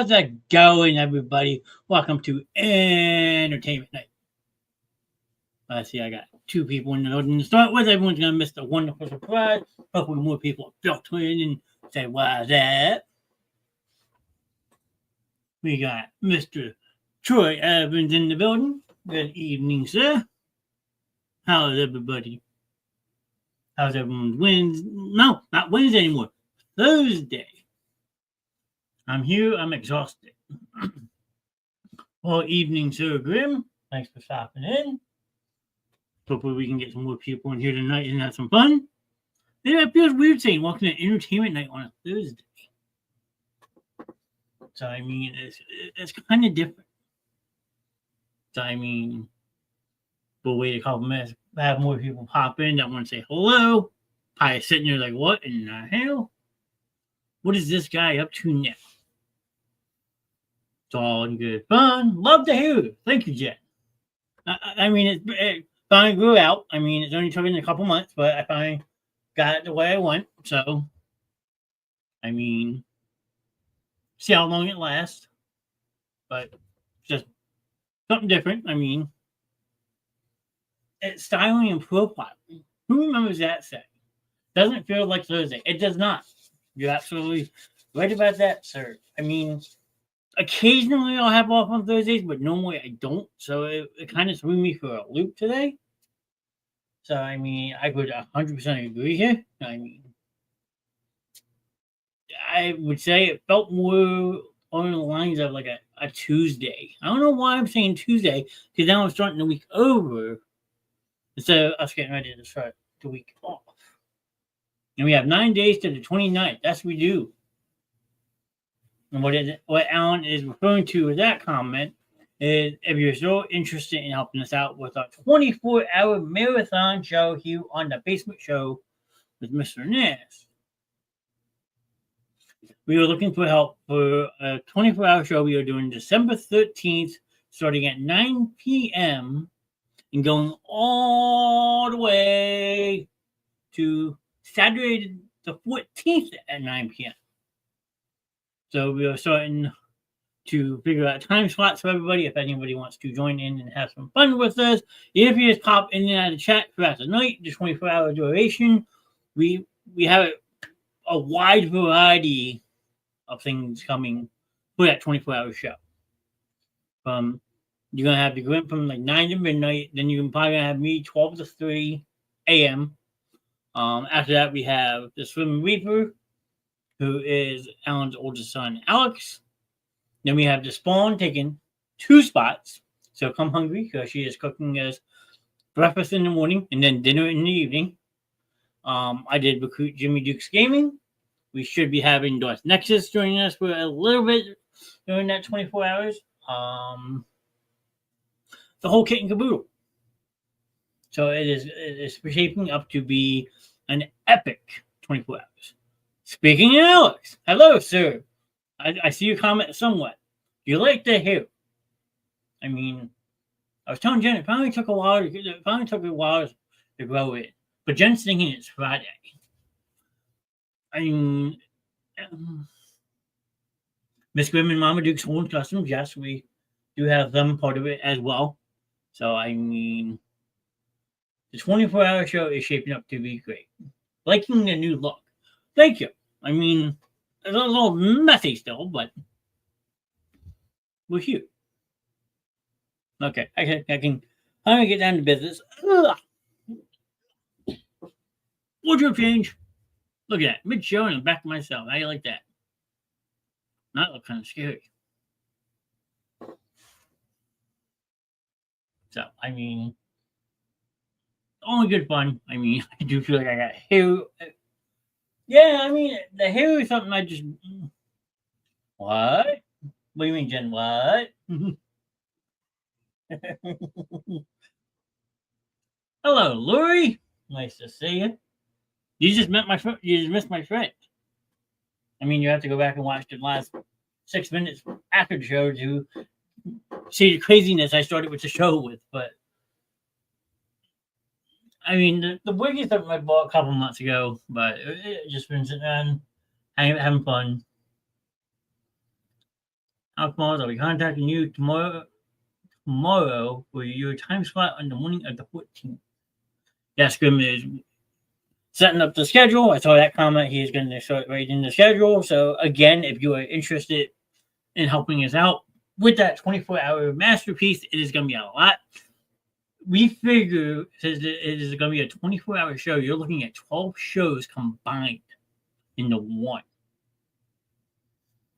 How's that going, everybody? Welcome to Entertainment Night. Let's see, I got two people in the building to start with. Everyone's going to miss the wonderful surprise. Hopefully more people filter in and say, why's that? We got Mr. Troy Evans in the building. Good evening, sir. How's everybody? How's everyone's Wednesday? No, not Wednesday anymore. Thursday. I'm here. I'm exhausted. Well, evening, Sir Grim. Thanks for stopping in. Hopefully we can get some more people in here tonight and have some fun. Yeah, it feels weird saying welcome to Entertainment Night on a Thursday. So, I mean, it's kind of different. So, I mean, we'll wait a couple minutes, have more people pop in that want to say hello. Probably sitting there like, what in the hell? What is this guy up to now? It's all in good fun. Love to hear it. Thank you, Jen. I mean, it finally grew out. I mean, it's only took in a couple months, but I finally got it the way I want. So, I mean, see how long it lasts. But just something different. I mean, it's styling and profiling. Who remembers that saying? Doesn't feel like Thursday. It does not. You're absolutely right about that, sir. I mean, occasionally I'll have off on Thursdays, but normally I don't. So it kind of threw me for a loop today. So, I mean, I would 100% agree here. I mean, I would say it felt more on the lines of like a Tuesday. I don't know why I'm saying Tuesday, because now I'm starting the week over instead of us getting ready to start the week off. And we have 9 days to the 29th. That's what we do. And what Alan is referring to with that comment is if you're so interested in helping us out with our 24-hour marathon show here on the Basement Show with Mr. Knast. We are looking for help for a 24-hour show we are doing December 13th, starting at 9 p.m. and going all the way to Saturday the 14th at 9 p.m. So we are starting to figure out time slots for everybody. If anybody wants to join in and have some fun with us, if you just pop in and out of the chat throughout the night, the 24-hour duration, we have a wide variety of things coming for that 24-hour show. You're going to have the Grim from like 9 to midnight. Then you're probably going to have me 12 to 3 a.m. After that, we have the Swim Reaper, who is Alan's oldest son, Alex. Then we have the Spawn taking 2 spots. So come hungry, because she is cooking us breakfast in the morning and then dinner in the evening. I did recruit Jimmy Dukes Gaming. We should be having Darth Nexus joining us for a little bit during that 24 hours. The whole kit and caboodle. So it is shaping up to be an epic 24 hours. Speaking of Alex, hello, sir. I see your comment somewhat. You like the hair? I mean, I was telling Jen, it finally took a while to grow it. But Jen's thinking it's Friday. I mean, Miss Grim and Mama Duke's Horn Customs, yes, we do have them part of it as well. So, I mean, the 24-hour show is shaping up to be great. Liking the new look. Thank you. I mean, it's a little messy still, but we're here. Okay, I can finally get down to business. Ugh. Wardrobe change. Look at that. Mid-show in the back of myself. How do you like that? That looked kind of scary. So, I mean, only good fun. I mean, I do feel like I got hair. Yeah, I mean, the hair is something I just... What? What do you mean, Jen? What? Hello, Lori. Nice to see you. You just met my friend. You just missed my friend. I mean, you have to go back and watch the last 6 minutes after the show to see the craziness I started with the show with. But I mean, the wig is something I bought a couple months ago, but it just been sitting around having fun. I'll be contacting you tomorrow for your time slot on the morning of the 14th. Yes, Grim is setting up the schedule. I saw that comment. He's going to start writing the schedule. So, again, if you are interested in helping us out with that 24-hour masterpiece, it is going to be a lot. We figure since it is going to be a 24-hour show, you're looking at 12 shows combined into one.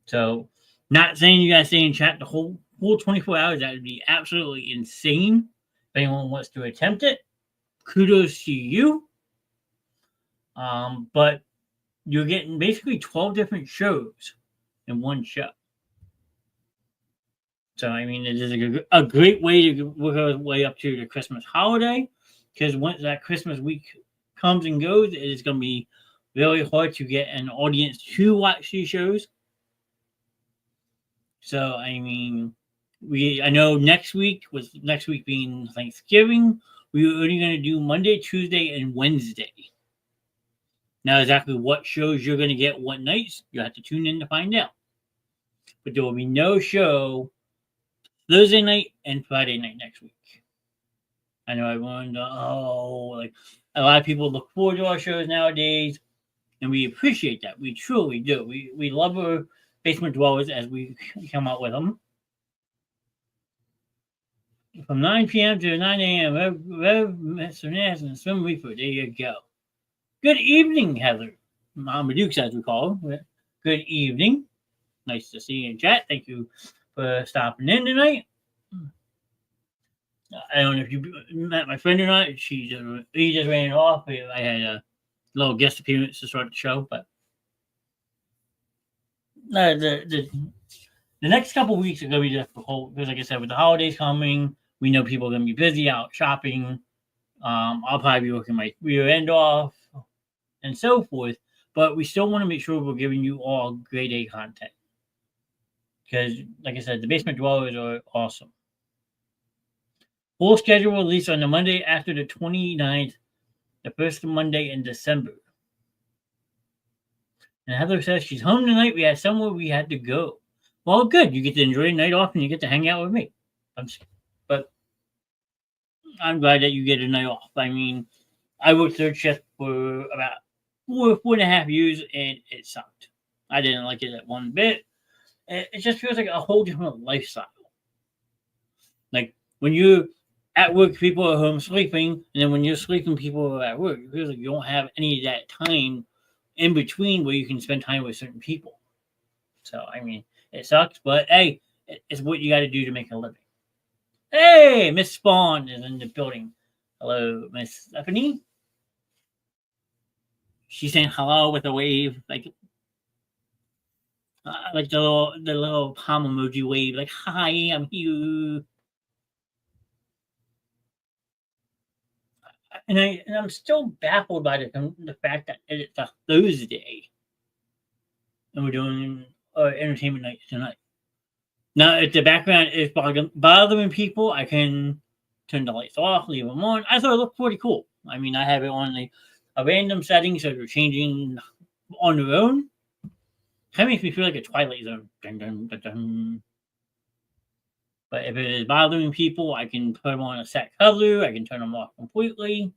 So, not saying you guys stay in chat the whole full 24 hours. That would be absolutely insane. If anyone wants to attempt it, kudos to you. But you're getting basically 12 different shows in one show. So, I mean, it is a great way to work our way up to the Christmas holiday, because once that Christmas week comes and goes, it is going to be really hard to get an audience to watch these shows. So, I mean, I know next week being Thanksgiving, we were only going to do Monday, Tuesday, and Wednesday. Now, exactly what shows you're going to get what nights, you'll have to tune in to find out. But there will be no show Thursday night and Friday night next week. I know everyone, like a lot of people look forward to our shows nowadays, and we appreciate that. We truly do. We love our basement dwellers as we come out with them. From 9 p.m. to 9 a.m., Mr Knast and Swim Reefer. There you go. Good evening, Heather. Mama Dukes, as we call her. Good evening. Nice to see you in chat. Thank you for stopping in tonight. I don't know if you met my friend or not. He just ran off. I had a little guest appearance to start the show, but the next couple of weeks are going to be difficult because, like I said, with the holidays coming, we know people are going to be busy out shopping. I'll probably be working my rear end off and so forth, but we still want to make sure we're giving you all grade A content. Because, like I said, the Basement Dwellers are awesome. Full schedule release on the Monday after the 29th, the first Monday in December. And Heather says she's home tonight. We had somewhere we had to go. Well, good. You get to enjoy the night off and you get to hang out with me. But I'm glad that you get a night off. I mean, I worked third shift for about 4.5 years, and it sucked. I didn't like it one bit. It just feels like a whole different lifestyle. Like when you're at work, people are home sleeping, and then when you're sleeping, people are at work. It feels like you don't have any of that time in between where you can spend time with certain people. So, I mean, it sucks, but hey, it's what you got to do to make a living. Hey, Miss Spawn is in the building. Hello, Miss Stephanie. She's saying hello with a wave, like the little palm emoji wave, like hi, I'm here. And I'm still baffled by the fact that it's a Thursday, and we're doing entertainment night tonight. Now, if the background is bothering people, I can turn the lights off, leave them on. I thought it looked pretty cool. I mean, I have it on a random setting, so they're changing on their own. Kind of makes me feel like a Twilight Zone. Dun, dun, dun, dun. But if it is bothering people, I can put them on a set color. I can turn them off completely.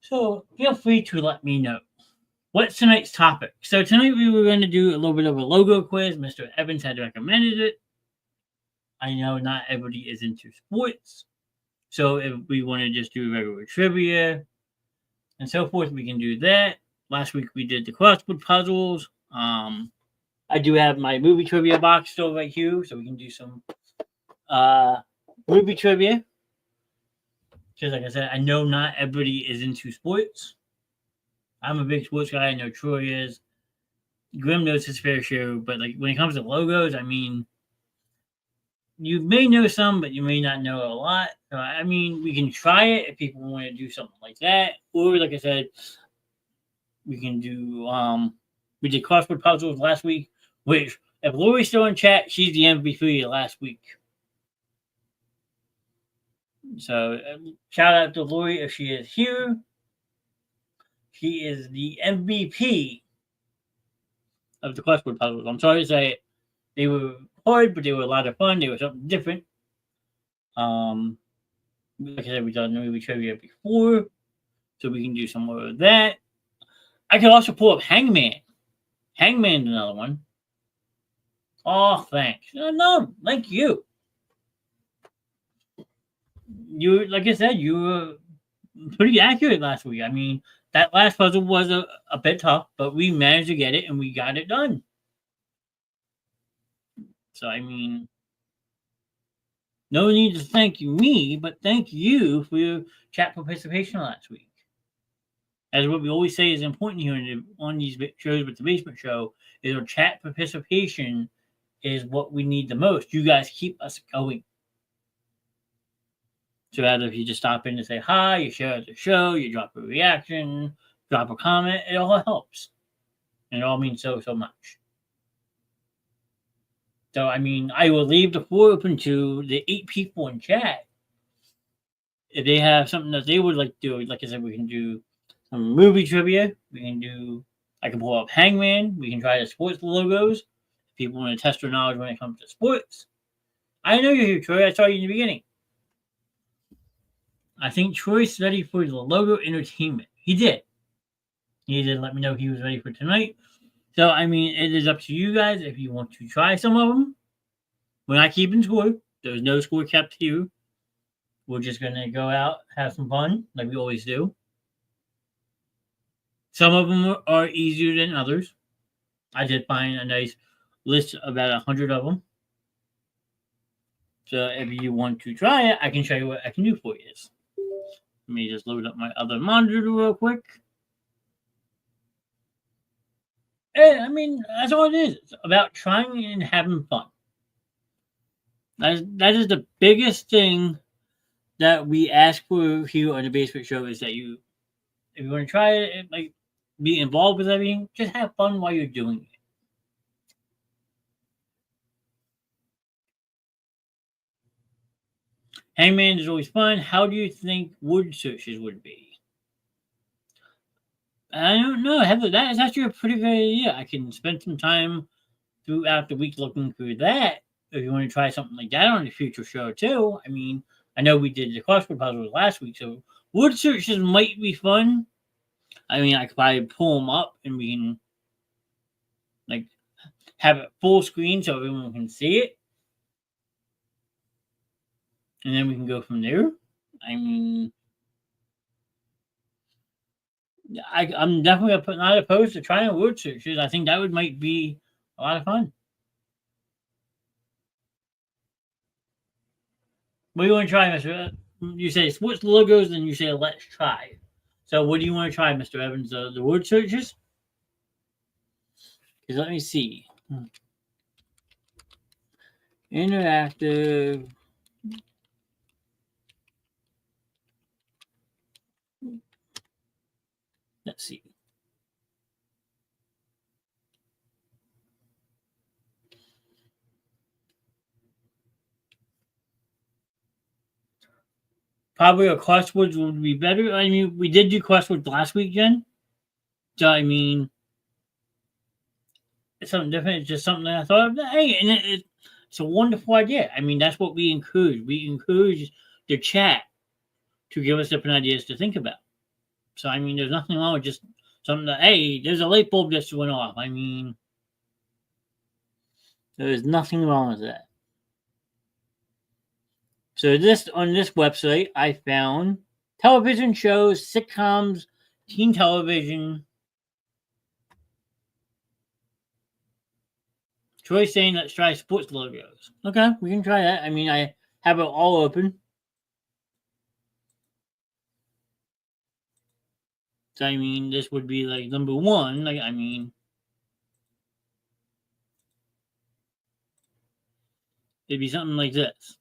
So feel free to let me know. What's tonight's topic? So tonight we were going to do a little bit of a logo quiz. Mr. Evans had recommended it. I know not everybody is into sports. So if we want to just do regular trivia and so forth, we can do that. Last week we did the crossword puzzles. I do have my movie trivia box still right here, so we can do some movie trivia. Because like I said, I know not everybody is into sports. I'm a big sports guy. I know Troy is. Grim knows his fair share, but like when it comes to logos, I mean, you may know some, but you may not know a lot. So, I mean, we can try it if people want to do something like that. Or like I said, we can do we did crossword puzzles last week, which if Lori's still in chat, she's the MVP last week. So shout out to Lori if she is here. She is the MVP of the crossword puzzles. I'm sorry to say it. They were hard, but they were a lot of fun. They were something different. Um, like I said, we've done movie trivia before, so we can do some more of that. I could also pull up Hangman. Hangman's another one. Oh, thanks. No, thank you. You, like I said, you were pretty accurate last week. I mean, that last puzzle was a bit tough, but we managed to get it and we got it done. So, I mean, no need to thank me, but thank you for your chat participation last week. As what we always say is important here on these shows with the Basement Show is our chat participation is what we need the most. You guys keep us going. So either if you just stop in to say hi, you share the show, you drop a reaction, drop a comment, it all helps. And it all means so much. So I mean, I will leave the floor open to the 8 people in chat. If they have something that they would like to do, like I said, we can do some movie trivia. We can do I can pull up Hangman. We can try the sports logos. If people want to test their knowledge when it comes to sports. I know you're here, Troy. I saw you in the beginning. I think Troy's ready for the logo entertainment. He did. He did let me know he was ready for tonight. So, I mean, it is up to you guys if you want to try some of them. We're not keeping score. There's no score kept here. We're just going to go out, have some fun, like we always do. Some of them are easier than others. I did find a nice list of about 100 of them. So, if you want to try it, I can show you what I can do for you. Let me just load up my other monitor real quick. And, I mean, that's all it is. It's about trying and having fun. That is the biggest thing that we ask for here on the Basement Show is that you, if you want to try it, like be involved with everything, just have fun while you're doing it. Hangman is always fun. How do you think wood searches would be? I don't know, Heather. That is actually a pretty good idea. I can spend some time throughout the week looking through that. If you want to try something like that on the future show too. I mean, I know we did the crossword puzzles last week, so wood searches might be fun. I mean, I could probably pull them up and we can like have it full screen so everyone can see it, and then we can go from there. I mean, I'm definitely not opposed to trying word searches. I think that would might be a lot of fun. What do you want to try, Mister? You say sports logos, then you say let's try. So, what do you want to try, Mister Evans? The word searches? Because let me see. Interactive. Let's see. Probably a crosswords would be better. I mean, we did do crosswords last week, Jen. So, I mean, it's something different. It's just something that I thought of. Hey, and it's a wonderful idea. I mean, that's what we encourage. We encourage the chat to give us different ideas to think about. So, I mean, there's nothing wrong with just something that, hey, there's a light bulb just went off. I mean, there's nothing wrong with that. So, this on this website, I found television shows, sitcoms, teen television. Troy saying let's try sports logos. Okay, we can try that. I mean, I have it all open. So I mean, this would be like number one. Like I mean, it'd be something like this.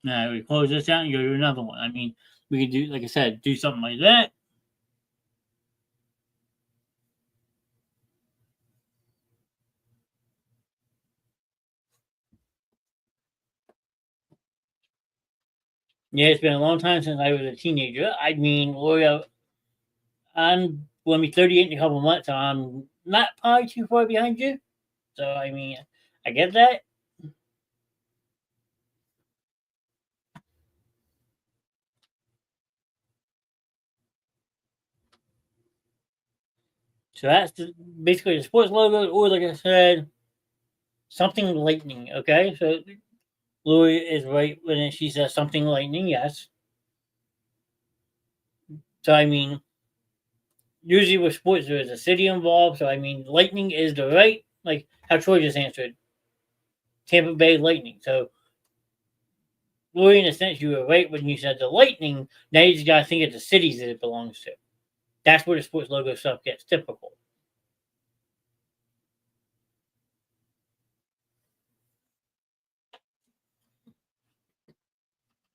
Now we close this out and go to another one. I mean, we could do, like I said, do something like that. Yeah, it's been a long time since I was a teenager. I mean, Lori, I'm going to be 38 in a couple of months, so I'm not probably too far behind you. So, I mean, I get that. So that's basically the sports logo, or like I said, something lightning. Okay, so Lori is right when she says something lightning. Yes. So I mean, usually with sports there is a city involved. So I mean, lightning is the right, like how Troy just answered, Tampa Bay Lightning. So Lori, in a sense, you were right when you said the lightning. Now you just got to think of the cities that it belongs to. That's where the sports logo stuff gets typical.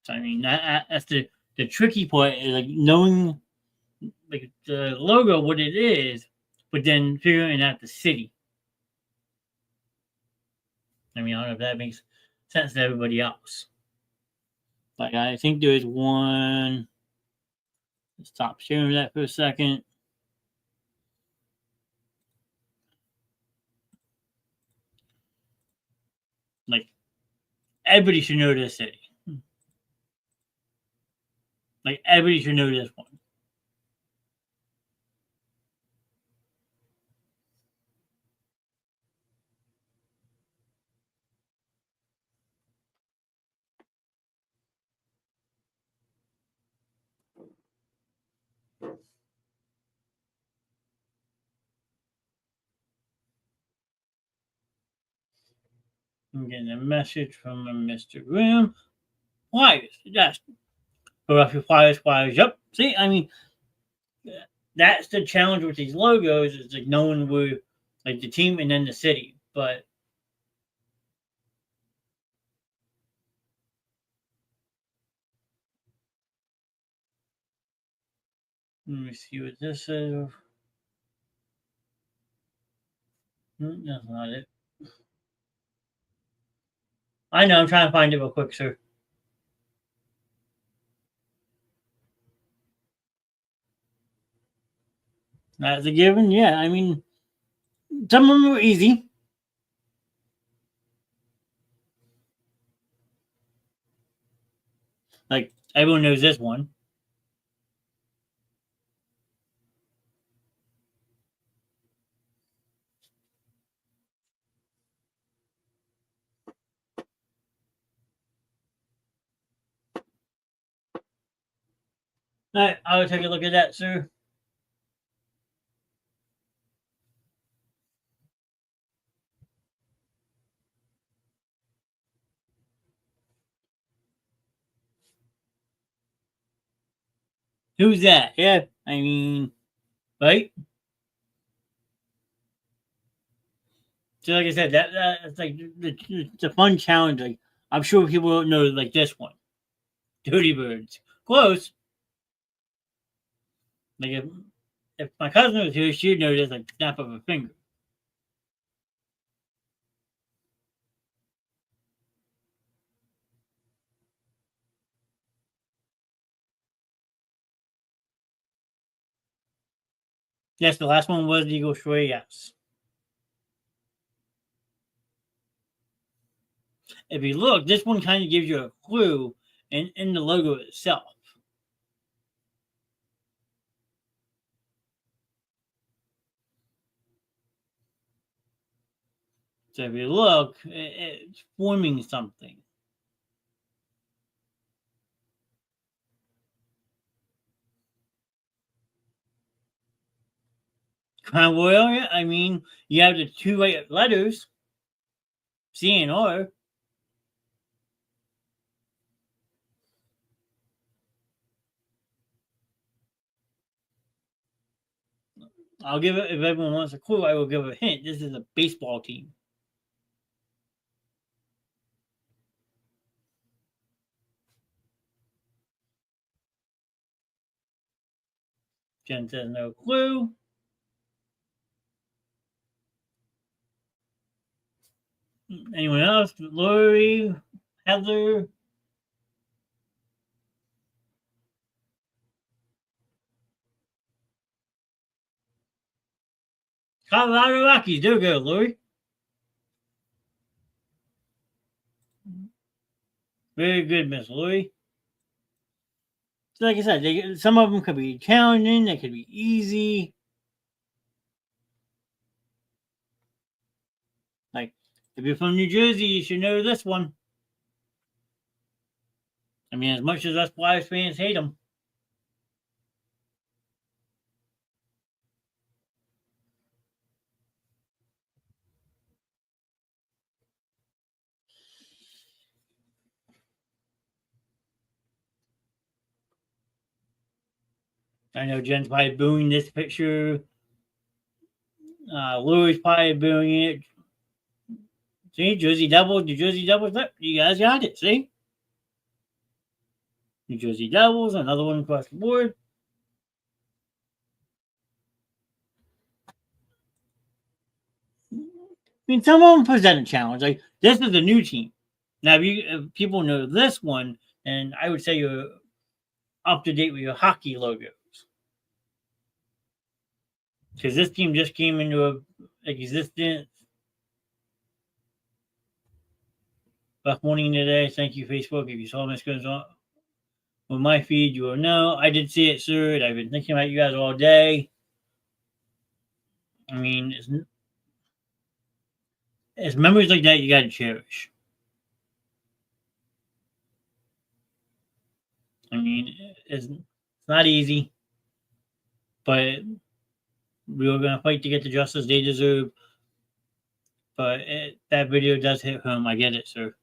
So I mean, that's the tricky part is like knowing like the logo what it is, but then figuring out the city. I mean, I don't know if that makes sense to everybody else. Like I think there's one. Stop sharing that for a second. Like everybody should know this city. Like everybody should know this one. I'm getting a message from a Mr. Graham. Flyers, yes. Philadelphia Flyers, Flyers. Yep. See, I mean, that's the challenge with these logos is like knowing where, like the team and then the city. But let me see what this is. That's not it. I know. I'm trying to find it real quick, sir. That's a given. Yeah. I mean, some of them were easy. Like everyone knows this one. All right, I'll take a look at that, sir. Who's that? Yeah. I mean, right. So, like I said, that's like it's a fun challenge. Like I'm sure people don't know like this one. Dirty birds. Close. Like if my cousin was here, she'd know this like snap of a finger. Yes, the last one was the Eagle Stray. Yes. If you look, this one kind of gives you a clue in the logo itself. So if you look, it's forming something. Crown Royal, yeah, I mean, you have the two right letters, C and R. I'll give it, if everyone wants a clue, I will give a hint. This is a baseball team. Jen says no clue. Anyone else? Lori, Heather, Colorado Rockies. There we go, Lori. Very good, Miss Lori. So like I said, some of them could be challenging. They could be easy. Like, if you're from New Jersey, you should know this one. I mean, as much as us Flyers fans hate them. I know Jen's probably booing this picture. Louis probably booing it. See, Jersey Devils, New Jersey Devils. Look, you guys got it. See? New Jersey Devils, another one across the board. I mean, some of them present a challenge. Like, this is a new team. Now, if people know this one, and I would say you're up to date with your hockey logos. Because this team just came into existence last morning today. Thank you, Facebook. If you saw this goes on with my feed, you will know. I did see it, sir. I've been thinking about you guys all day. I mean, it's memories like that you got to cherish. I mean, it's not easy, but we're going to fight to get the justice they deserve. But that video does hit home. I get it, sir.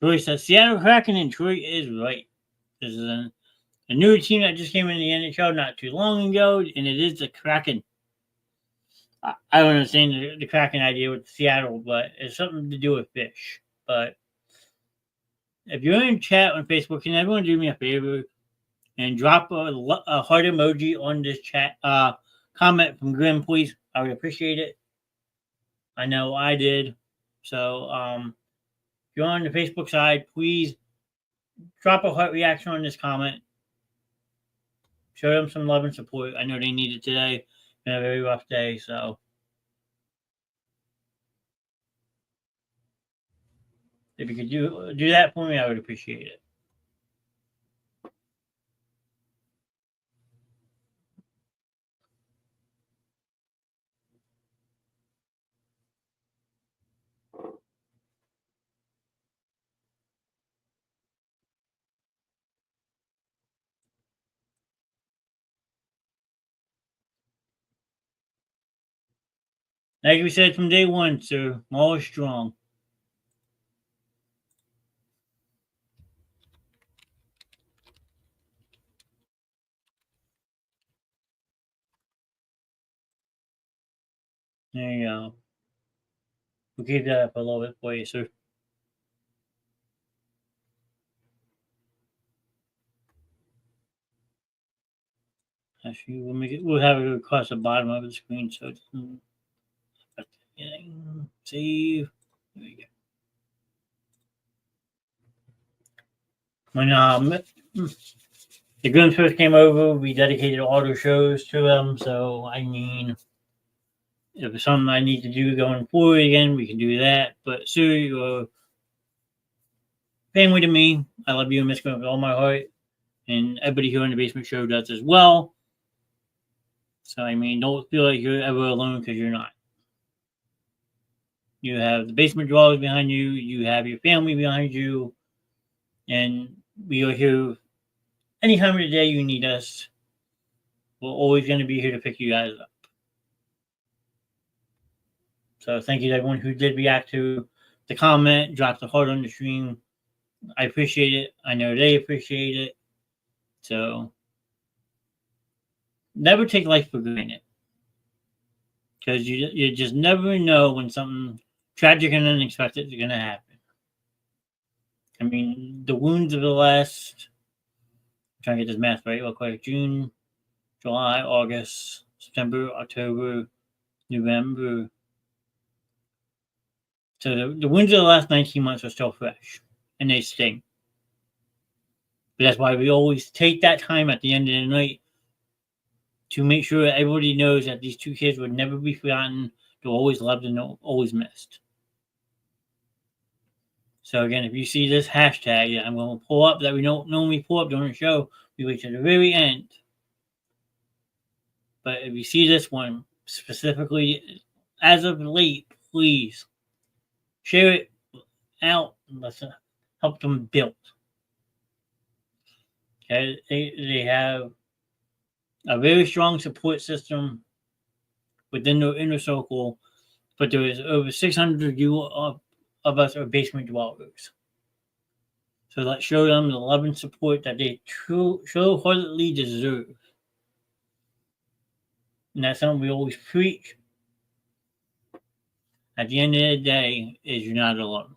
Troy says Seattle Kraken, and Troy is right. This is a new team that just came in the NHL not too long ago, and it is the Kraken. I don't understand the Kraken idea with Seattle, but it's something to do with fish. But if you're in chat on Facebook, can everyone do me a favor and drop a heart emoji on this chat comment from Grim, please? I would appreciate it. I know I did. So if you're on the Facebook side, please drop a heart reaction on this comment. Show them some love and support. I know they need it today. It's been a very rough day, so if you could do that for me, I would appreciate it. Like we said from day one, sir, all strong. There you go. We'll keep that up a little bit for you, sir. Actually, we'll have it across the bottom of the screen so it's save. There we go. When the Goons first came over, we dedicated all the shows to them. So I mean, if it's something I need to do going forward again, we can do that. But sir, you're family to me. I love you and Miss Grant with all my heart, and everybody here on the Basement Show does as well. So I mean, don't feel like you're ever alone because you're not. You have the Basement Dwellers behind you. You have your family behind you, and we are here any time of the day you need us. We're always going to be here to pick you guys up. So thank you to everyone who did react to the comment, dropped the heart on the stream. I appreciate it. I know they appreciate it. So never take life for granted. because you just never know when something tragic and unexpected is going to happen. I mean, the wounds of the last, I'm trying to get this math right real quick, June, July, August, September, October, November. So the wounds of the last 19 months are still fresh, and they sting. But that's why we always take that time at the end of the night to make sure that everybody knows that these two kids would never be forgotten. They're always loved and always missed. So again, if you see this hashtag, I'm going to pull up that we don't normally pull up during the show. We wait to the very end. But if you see this one specifically, as of late, please share it out and let's help them build. Okay, they have a very strong support system within their inner circle, but there is over 600 of us are basement dwellers. So let's show them the love and support that they wholeheartedly deserve. And that's something we always preach. At the end of the day, is you're not alone.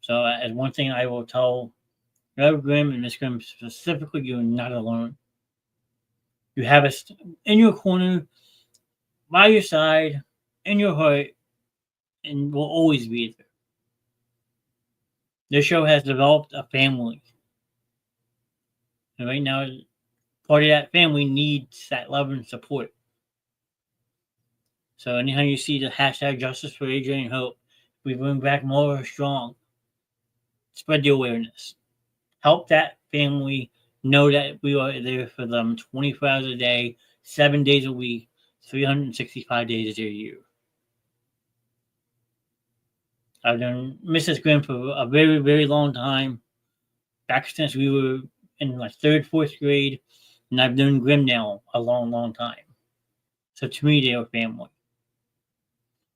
So as one thing I will tell Rev Grimm and Miss Grimm specifically, you're not alone. You have us in your corner, by your side, in your heart, and will always be there. This show has developed a family. And right now, part of that family needs that love and support. So anytime you see the hashtag Justice for AJ and Hope, we bring back more strong. Spread the awareness. Help that family know that we are there for them 24 hours a day, 7 days a week, 365 days a year. I've done Mrs. Grimm for a very, very long time, back since we were in like third, fourth grade, and I've done Grimm now a long, long time. So to me, they are family.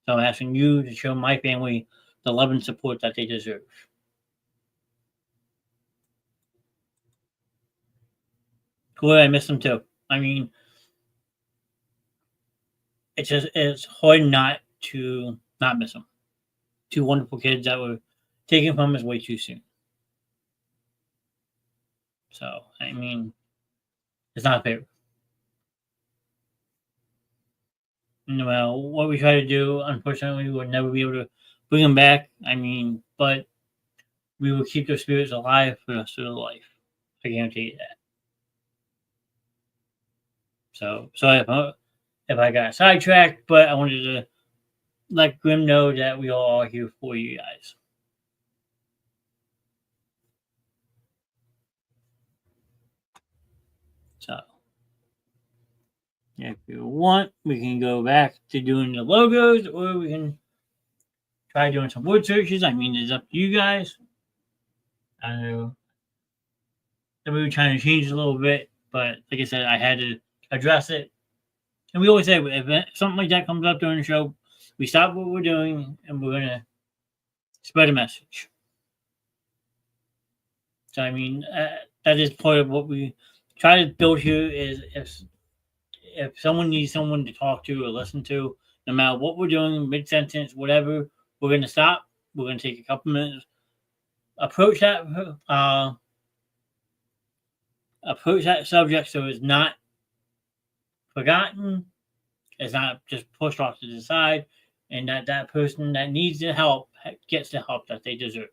So I'm asking you to show my family the love and support that they deserve. Boy, I miss them too. I mean, it's hard not to not miss them. Two wonderful kids that were taken from us way too soon. So I mean, it's not fair. Well, what we try to do, unfortunately, we would never be able to bring them back. I mean, but we will keep their spirits alive for the rest of their life. I guarantee you that. So sorry if I got sidetracked, but I wanted to let Grim know that we all are here for you guys. So if you want, we can go back to doing the logos, or we can try doing some word searches. I mean, it's up to you guys. I know that we were trying to change a little bit, but like I said, I had to address it. And we always say if something like that comes up during the show, we stop what we're doing and we're gonna spread a message. So I mean, that is part of what we try to build here. Is if someone needs someone to talk to or listen to, no matter what we're doing, mid sentence, whatever, we're gonna stop. We're gonna take a couple minutes, approach that subject so it's not forgotten, it's not just pushed off to the side, and that person that needs the help gets the help that they deserve.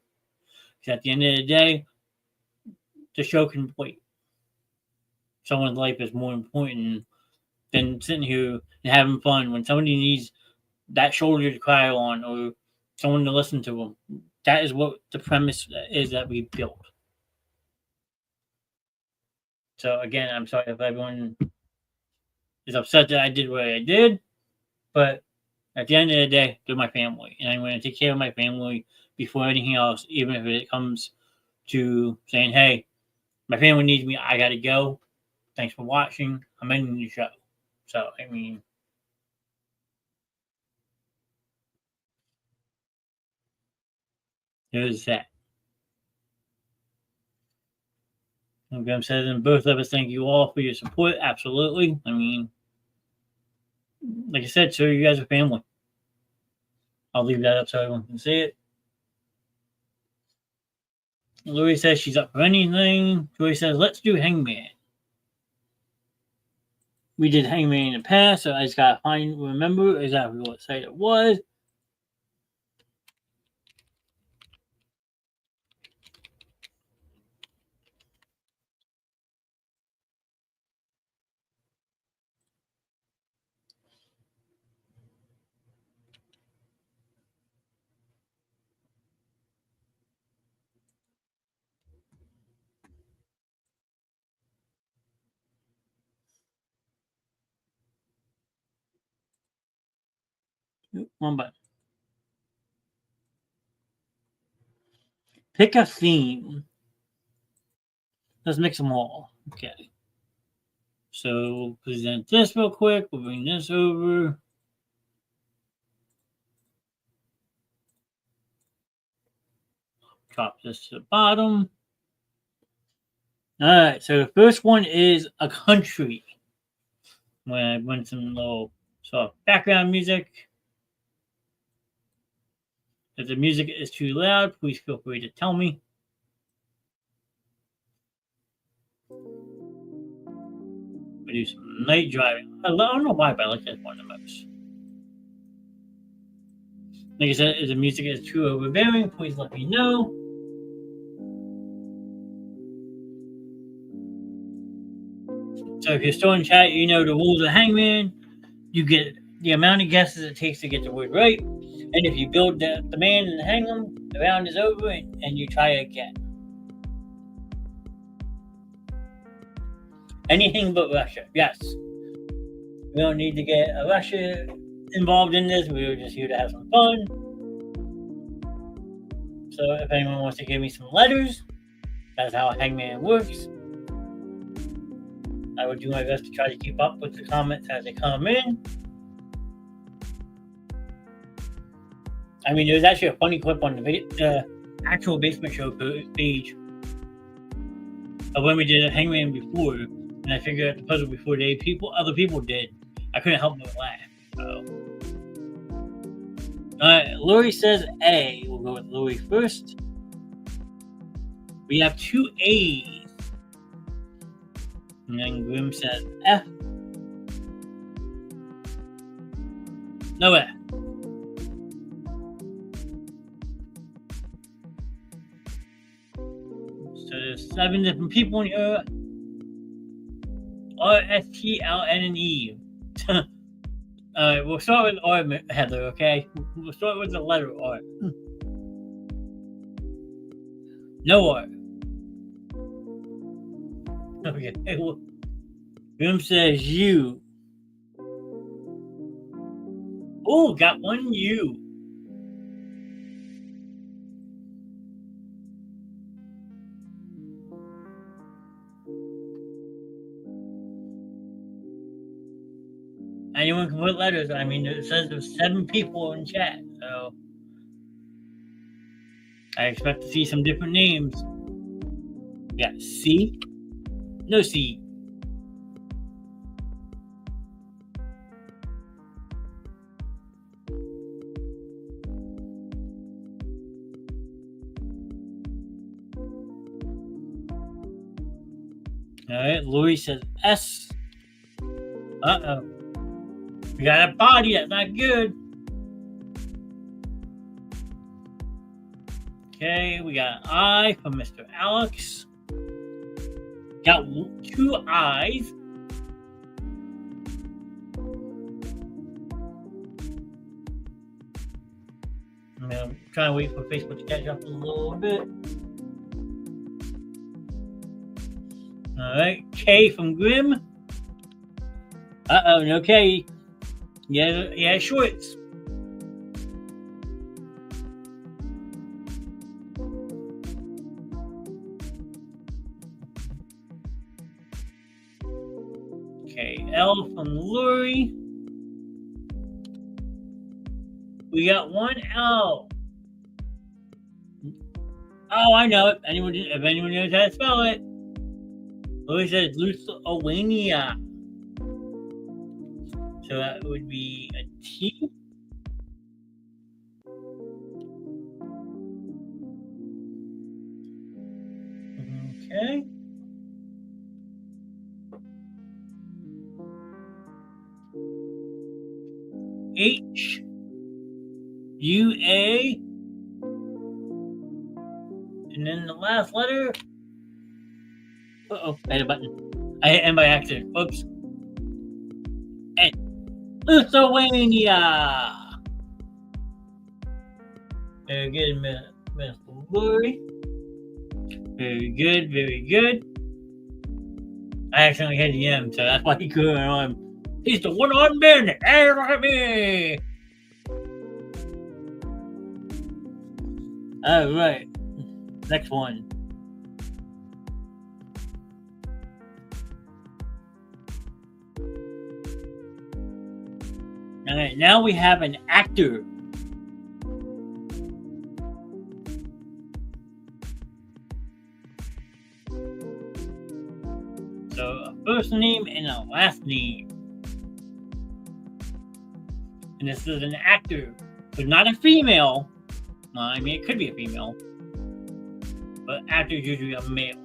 Because at the end of the day, the show can wait. Someone's life is more important than sitting here and having fun. When somebody needs that shoulder to cry on or someone to listen to them, that is what the premise is that we built. So again, I'm sorry if everyone is upset that I did what I did, but at the end of the day, they're my family, and I'm going to take care of my family before anything else, even if it comes to saying, hey, my family needs me, I got to go. Thanks for watching. I'm ending the show. So, I mean, there's that. And Graham says, and both of us thank you all for your support. Absolutely. I mean, Like I said, so you guys are family. I'll leave that up so everyone can see it. Louis says she's up for anything. Joy says, let's do Hangman. We did Hangman in the past, so I just gotta remember exactly what site it was. One button. Pick a theme. Let's mix them all. Okay. So we'll present this real quick. We'll bring this over. Drop this to the bottom. All right. So the first one is a country. When I went some little sort of background music. If the music is too loud, please feel free to tell me. We do some night driving. I don't know why, but I like that one the most. Like I said, if the music is too overbearing, please let me know. So if you're still in chat, you know the rules of Hangman. You get the amount of guesses it takes to get the word right. And if you build the man and hang him, the round is over and you try again. Anything but Russia, yes. We don't need to get Russia involved in this. We were just here to have some fun. So if anyone wants to give me some letters, that's how Hangman works. I would do my best to try to keep up with the comments as they come in. I mean, there's actually a funny clip on the actual Basement Show page of when we did a Hangman before, and I figured out the puzzle before other people did. I couldn't help but laugh. So. Alright, Lori says A. We'll go with Lori first. We have 2 A's. And then Grim says F. No F. So there's 7 different people in here. R-S-T-L-N-N-E. Alright, we'll start with R, Heather, okay? We'll start with the letter R. No R. Okay. Grim says U. Oh, got 1 U. Anyone can put letters. I mean, it says there's 7 people in chat, so I expect to see some different names. We got C. No C. Alright, Lori says S. Uh-oh. We got a body, that's not good. Okay, we got an I from Mr. Alex. Got 2 I's. I'm gonna try and wait for Facebook to catch up a little bit. Alright, K from Grim. Uh-oh, no K. Yeah, shorts. Okay, L from Lori. We got 1 L. Oh, I know it. If anyone knows how to spell it. Lori says Lithuania. So that would be a T. Okay. H U A, and then the last letter. I hit a button. I hit N by accident. Oops. N. Lithuania. Very good, Miss Lori. Very good, very good. I accidentally hit the M, so that's why he couldn't on. He's the one-armed bandit. Hey, look at me. All right. Next one. All right, now we have an actor. So a first name and a last name. And this is an actor. So not a female. Well, I mean, it could be a female. But actor is usually a male.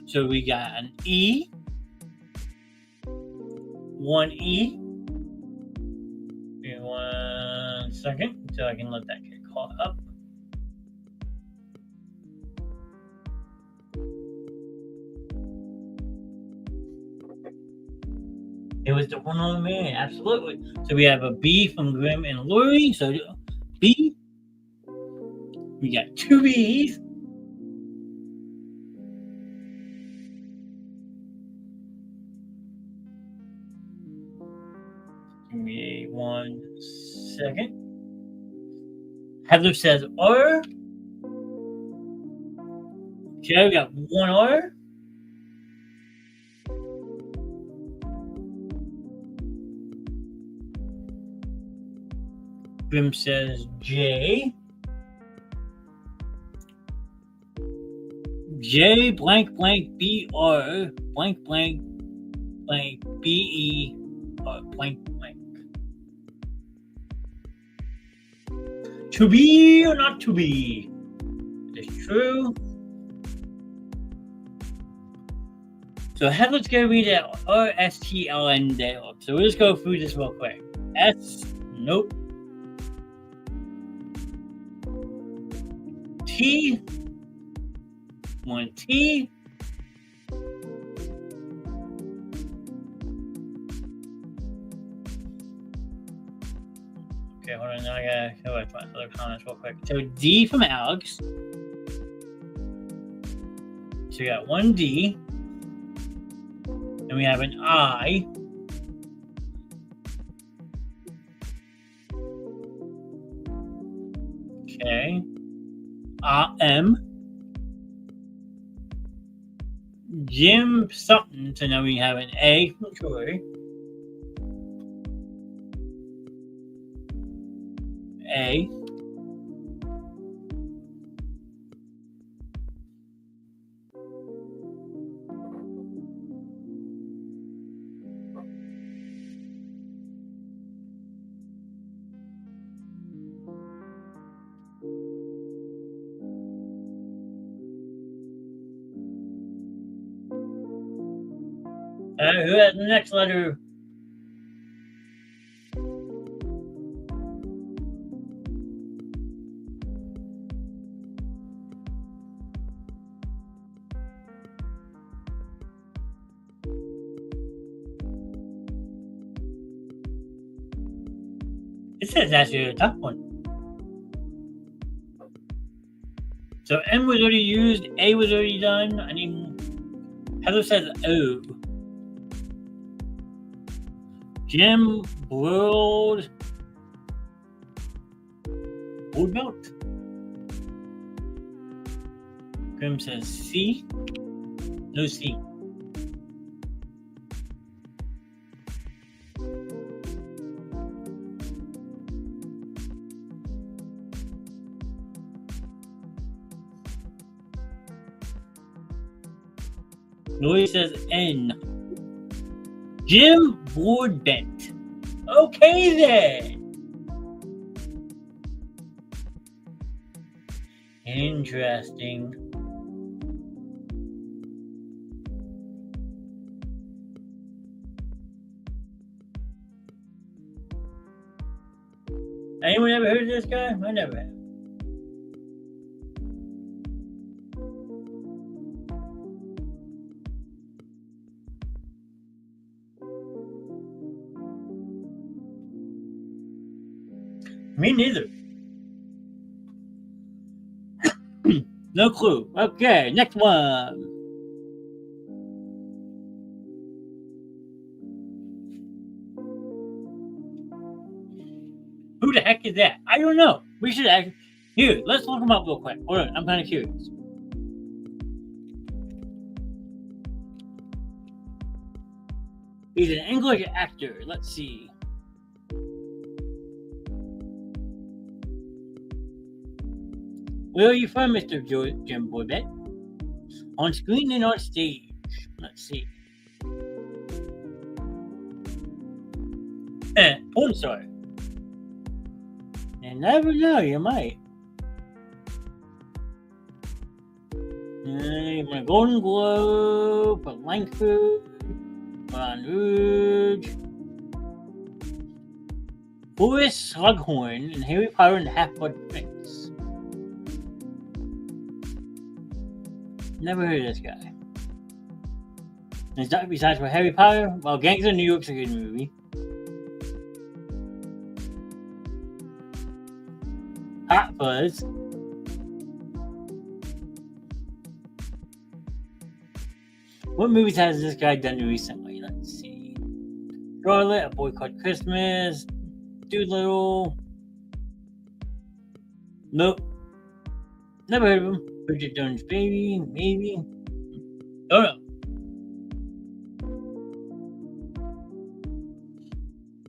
So we got an E. One E. Give me 1 second so I can let that get caught up. It was the one-armed man, absolutely. So we have a B from Grim and Lori. So B. We got 2 B's. Give me 1 second. Heather says R. Okay, we got 1 R. Grim says J. J blank blank B R blank blank blank B E R blank blank. To be or not to be? It's true. So Heather's gonna read it RSTLN day up. So we'll just go through this real quick. S, nope. T, 1 T. Okay, hold on. Now I gotta go with my other comments real quick. So D from Alex. So we got 1 D. And we have an I. Okay. M. Jim something. So now we have an A from Troy. A. Who has the next letter? This is actually a tough one. So M was already used, A was already done. I mean, Heather says O. Jim World Belt. Grim says C. No C. Louis says N. Jim Broadbent. Okay then. Interesting. Anyone ever heard of this guy? I never have. Me neither. No clue. Okay, next one. Who the heck is that? I don't know. We should ask. Here, let's look him up real quick. Hold on, I'm kind of curious. He's an English actor. Let's see. Where are you from, Mr. Jim Broadbent? On screen and on stage. Let's see. Porn star. You never know, you might. You won a Golden Globe for Langford, Moulin Rouge, Boris Slughorn, and Harry Potter and the Half-Blood Prince. Never heard of this guy. And besides for Harry Potter, well, Gangs of New York's a good movie. Hot Fuzz. What movies has this guy done recently? Let's see. Charlotte, A Boy Called Christmas, Doolittle. Nope. Never heard of him. Bridget Jones' Baby, maybe. Don't know.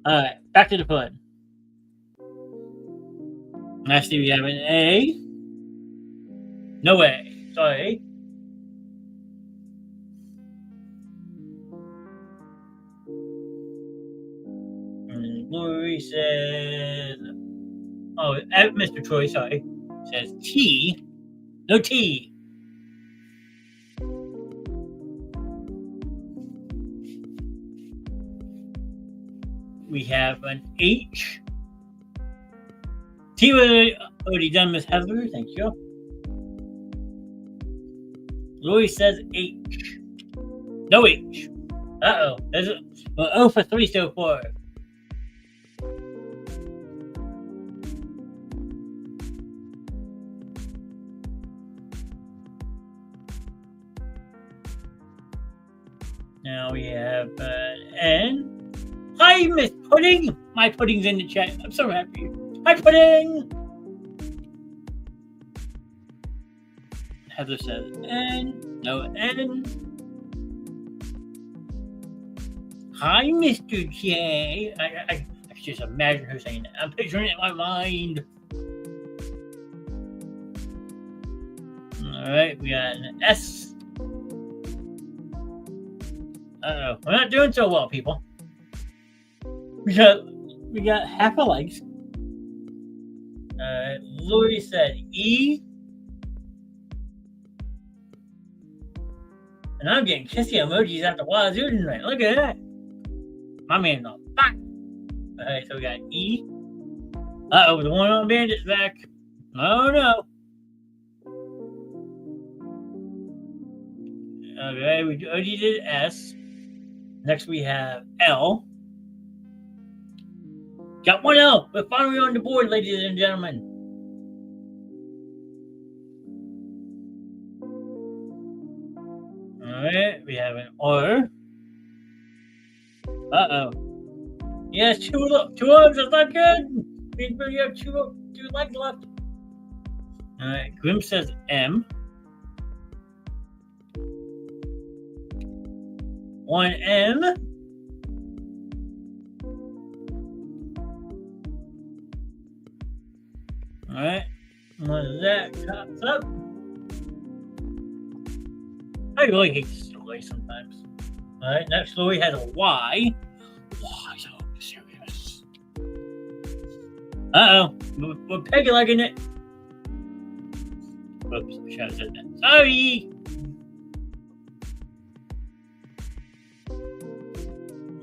Alright, back to the fun. Lastly, we have an A. No A. Sorry. And Lori says, oh, Mr. Troy, sorry, says T. No T. We have an H. T was already done, Miss Heather. Thank you. Lori says H. No H. Uh-oh. There's a 0 for 3 so far. Now we have N. Hi, Miss Pudding. My pudding's in the chat. I'm so happy. Hi, Pudding. Heather says N. No N. Hi, Mr. J. I just imagine her saying that. I'm picturing it in my mind. All right, we got an S. Uh-oh, we're not doing so well, people. We got half a likes. Lori said E. And I'm getting kissy emojis at the wazoo tonight. Look at that. My man's on fire. Alright, so we got E. Uh-oh, the one on Bandit's back. Oh no. Okay, we already did S. Next we have L. Got one L. We're finally on the board, ladies and gentlemen. Alright, we have an R. Uh-oh. Yes, two O's, that's not good. We have two legs left. Alright, Grim says M. One M. Alright, when that comes up, I really hate this delay sometimes. All right, next story has a Y. Why so serious? Uh-oh. We're peg-legging it. Oops, I should have said that. Sorry.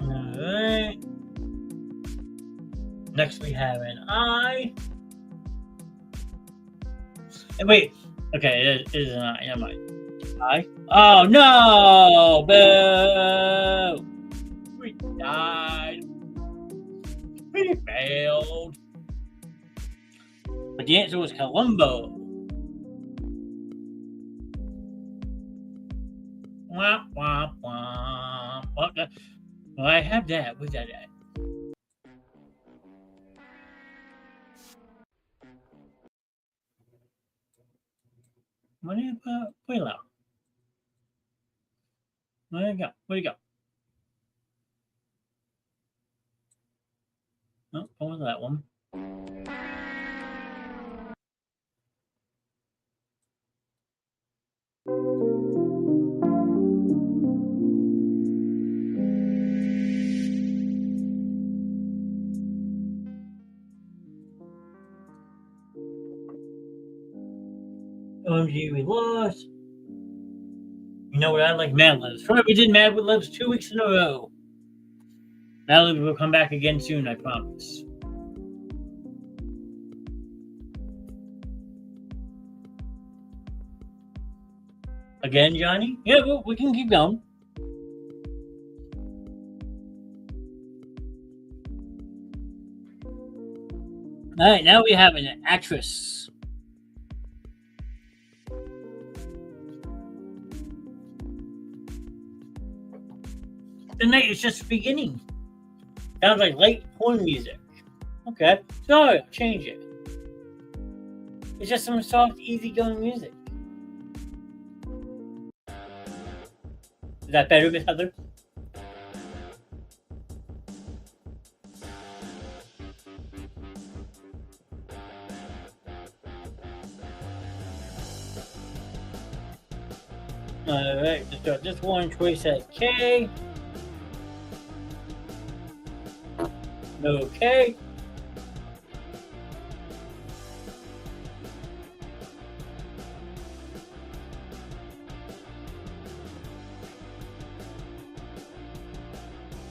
Alright. Next we have an I. And wait. Okay, it is an I. Never mind. I. Oh no! Boo! We died. We failed. But the answer was Columbo. Wah, wah, wah. Well, I have that. Where's that at? What do you put it out? Where'd it go? Where'd it go? Oh, what was that one? OMG, we lost. You know what? I like Mad Libs. Remember, we did Mad Libs 2 weeks in a row. Mad Libs will come back again soon, I promise. Again, Johnny? Yeah, well, we can keep going. All right, now we have an actress. The night is just beginning. Sounds like light porn music. Okay, sorry, I'll change it. It's just some soft, easygoing music. Is that better, Miss Heather? Alright, let's start this one. Choice at K. Okay.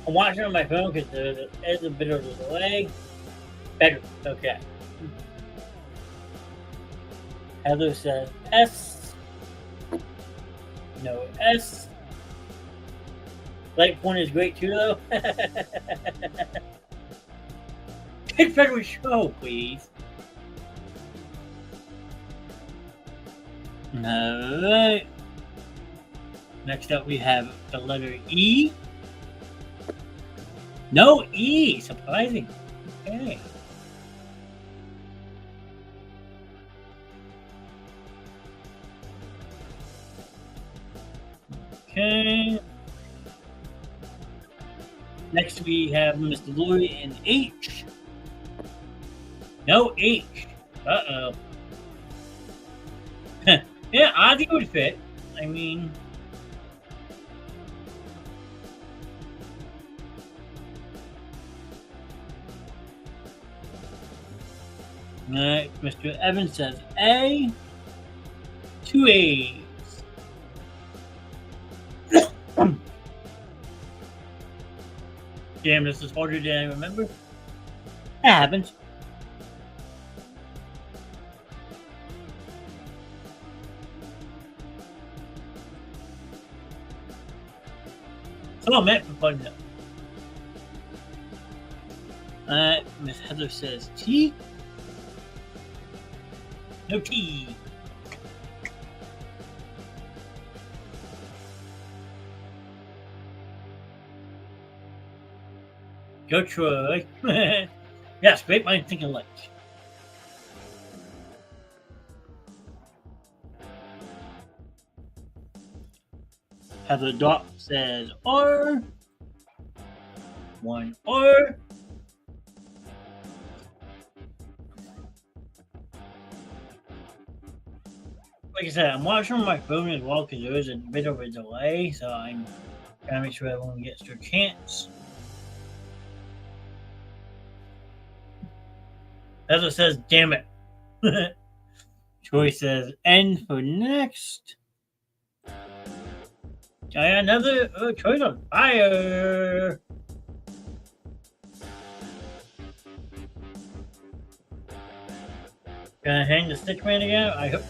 I'm watching on my phone because there's a bit of a delay. Better. Okay. Heather says S. No S. Light porn is great too, though. Pick better show, please. Alright. Next up, we have the letter E. No E. Surprising. Okay. Okay. Next, we have Mr. Louis and H. No H. Uh-oh. Yeah, Ozzy would fit. I mean... Mr. Evans says A. 2 A's. Damn, this is harder than I remember. That happens. So I meant for fun though. Miss Heather says T. No T. Go Troy. Yes, great mind thinking alike. Heather Dot says R. 1 R. Like I said, I'm watching on my phone as well because there is a bit of a delay, so I'm Gotta make sure everyone gets their chance. Heather says, damn it. Troy says, end for next. I got another Troy's on fire. Gonna hang the stick man again? I hope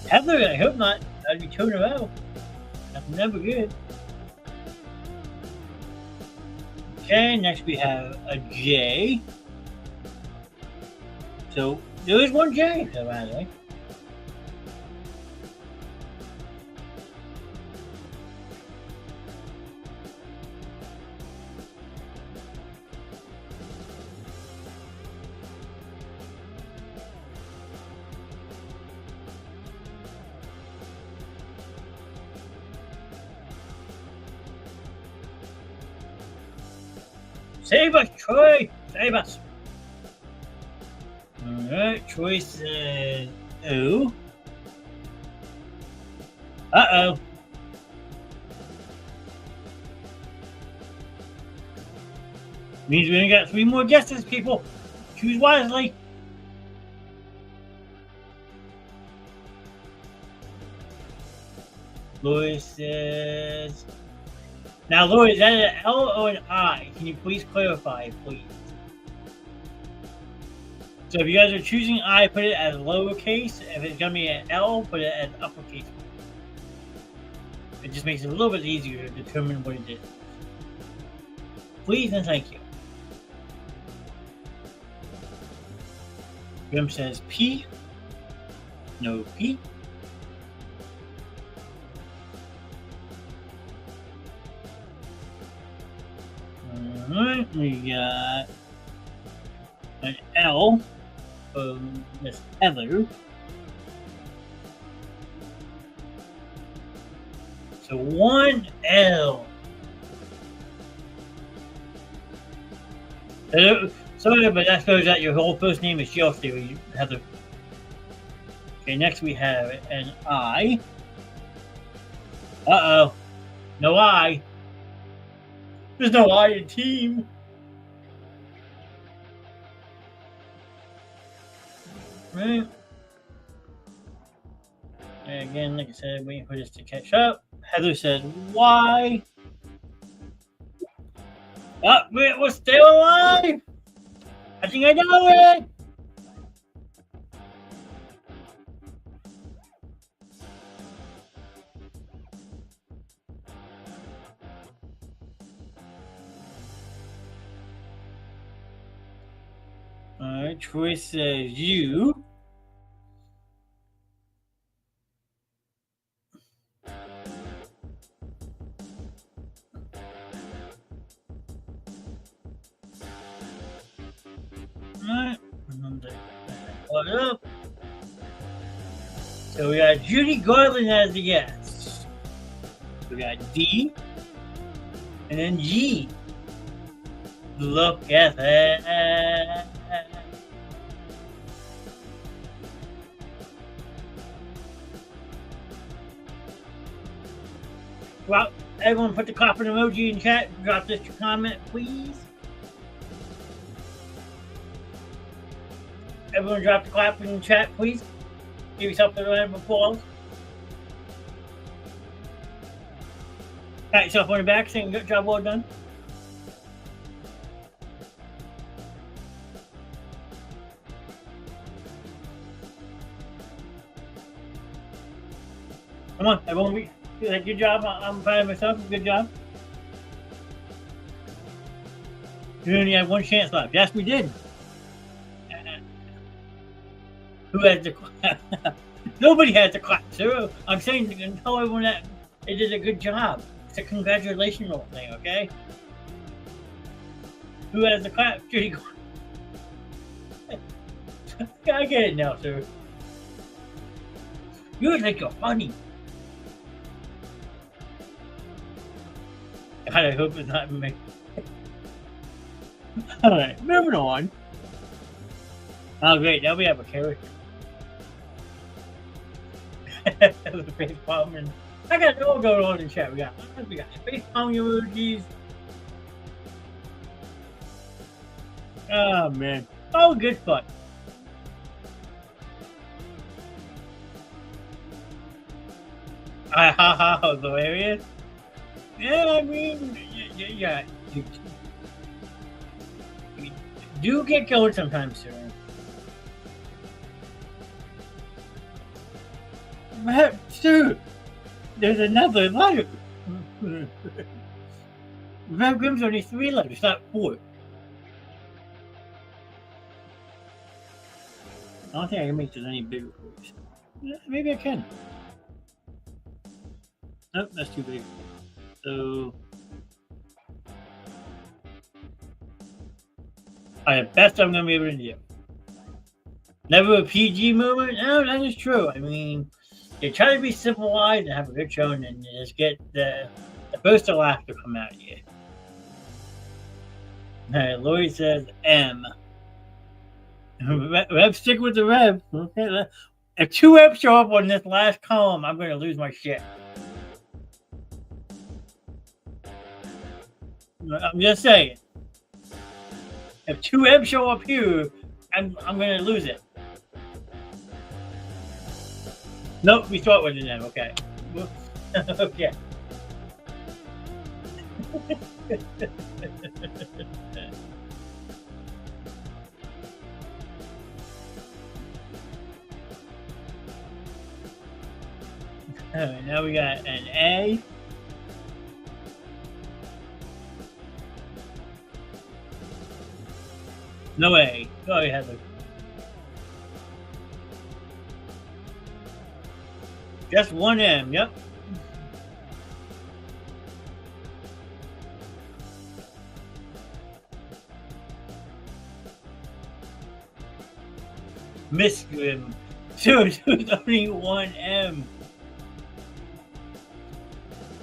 Heather, I hope not. That'd be 2 in a row. That's never good. Okay, next we have a J. So there is one J, so by the way. Save us, Troy! Save us! Alright, Troy says, oh. Uh-oh. Means we only got 3 more guesses, people. Choose wisely. Louis says... Now, Louis, is that an L or an I? Can you please clarify, please? So if you guys are choosing I, put it as lowercase. If it's going to be an L, put it as uppercase. It just makes it a little bit easier to determine what it is. Please and thank you. Grim says P. No P. Alright, we got an L from Miss Heather. So 1 L. Sorry, but that shows that your whole first name is Chelsea, Heather. Okay, next we have an I. Uh-oh. No I. There's no I in team. Right. And again, like I said, waiting for this to catch up. Heather said, why? Oh, we're still alive! I think I know it! Alright, Troy says you. Alright, so we got Judy Garland as the guest. We got D and then G. Look at that. Well, everyone put the clapping emoji in chat. Drop this comment, please. Everyone drop the clapping in chat, please. Give yourself a round of applause. Pat yourself on the back, saying good job, well done. Come on, everyone. Good job. I'm proud of myself. Good job. We only have 1 chance left. Yes, we did. Who has the clap? Nobody has the clap, sir. I'm saying to tell everyone that they did a good job. It's a congratulational thing, okay? Who has the clap? Judy. I get it now, sir. You think you're funny. God, I hope it's not me. Alright, moving on. Oh, great. Now we have a character. The face palm and I got it all going on in chat. We got face palm emojis. Oh man. Oh, good fun. Ha ha ha! Hilarious. Yeah, I mean, yeah. You do get going sometimes, sir. Dude, there's another letter. Rev Grimm's only 3 letters, not 4. I don't think I can make this any bigger for you. Yeah, maybe I can. Nope, that's too big. So, alright, best I'm gonna be able to do. Never a PG moment? No, that is true. I mean, you try to be civilized and have a good show, and then you just get the burst of laughter come out of you. Alright, Lori says M. Rev, stick with the Rev. Okay, if 2 Revs show up on this last column, I'm going to lose my shit. I'm just saying. If 2 Revs show up here, I'm going to lose it. Nope, we start with an M. Okay. Okay. Alright, now we got an A. No A. Sorry, Heather. Just 1 M, yep. Miss Grimm. Dude, there's only 1 M.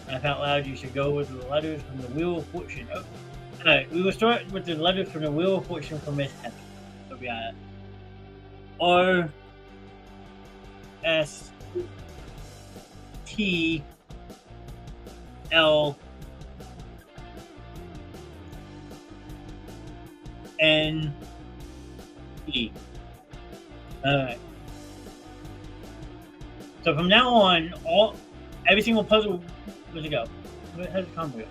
Laugh out loud, you should go with the letters from the Wheel of Fortune. Oh. Alright, we will start with the letters from the Wheel of Fortune for Miss Heather. So we got R S T L N E. Alright. So from now on, every single puzzle. Where's it go? How's the combo go?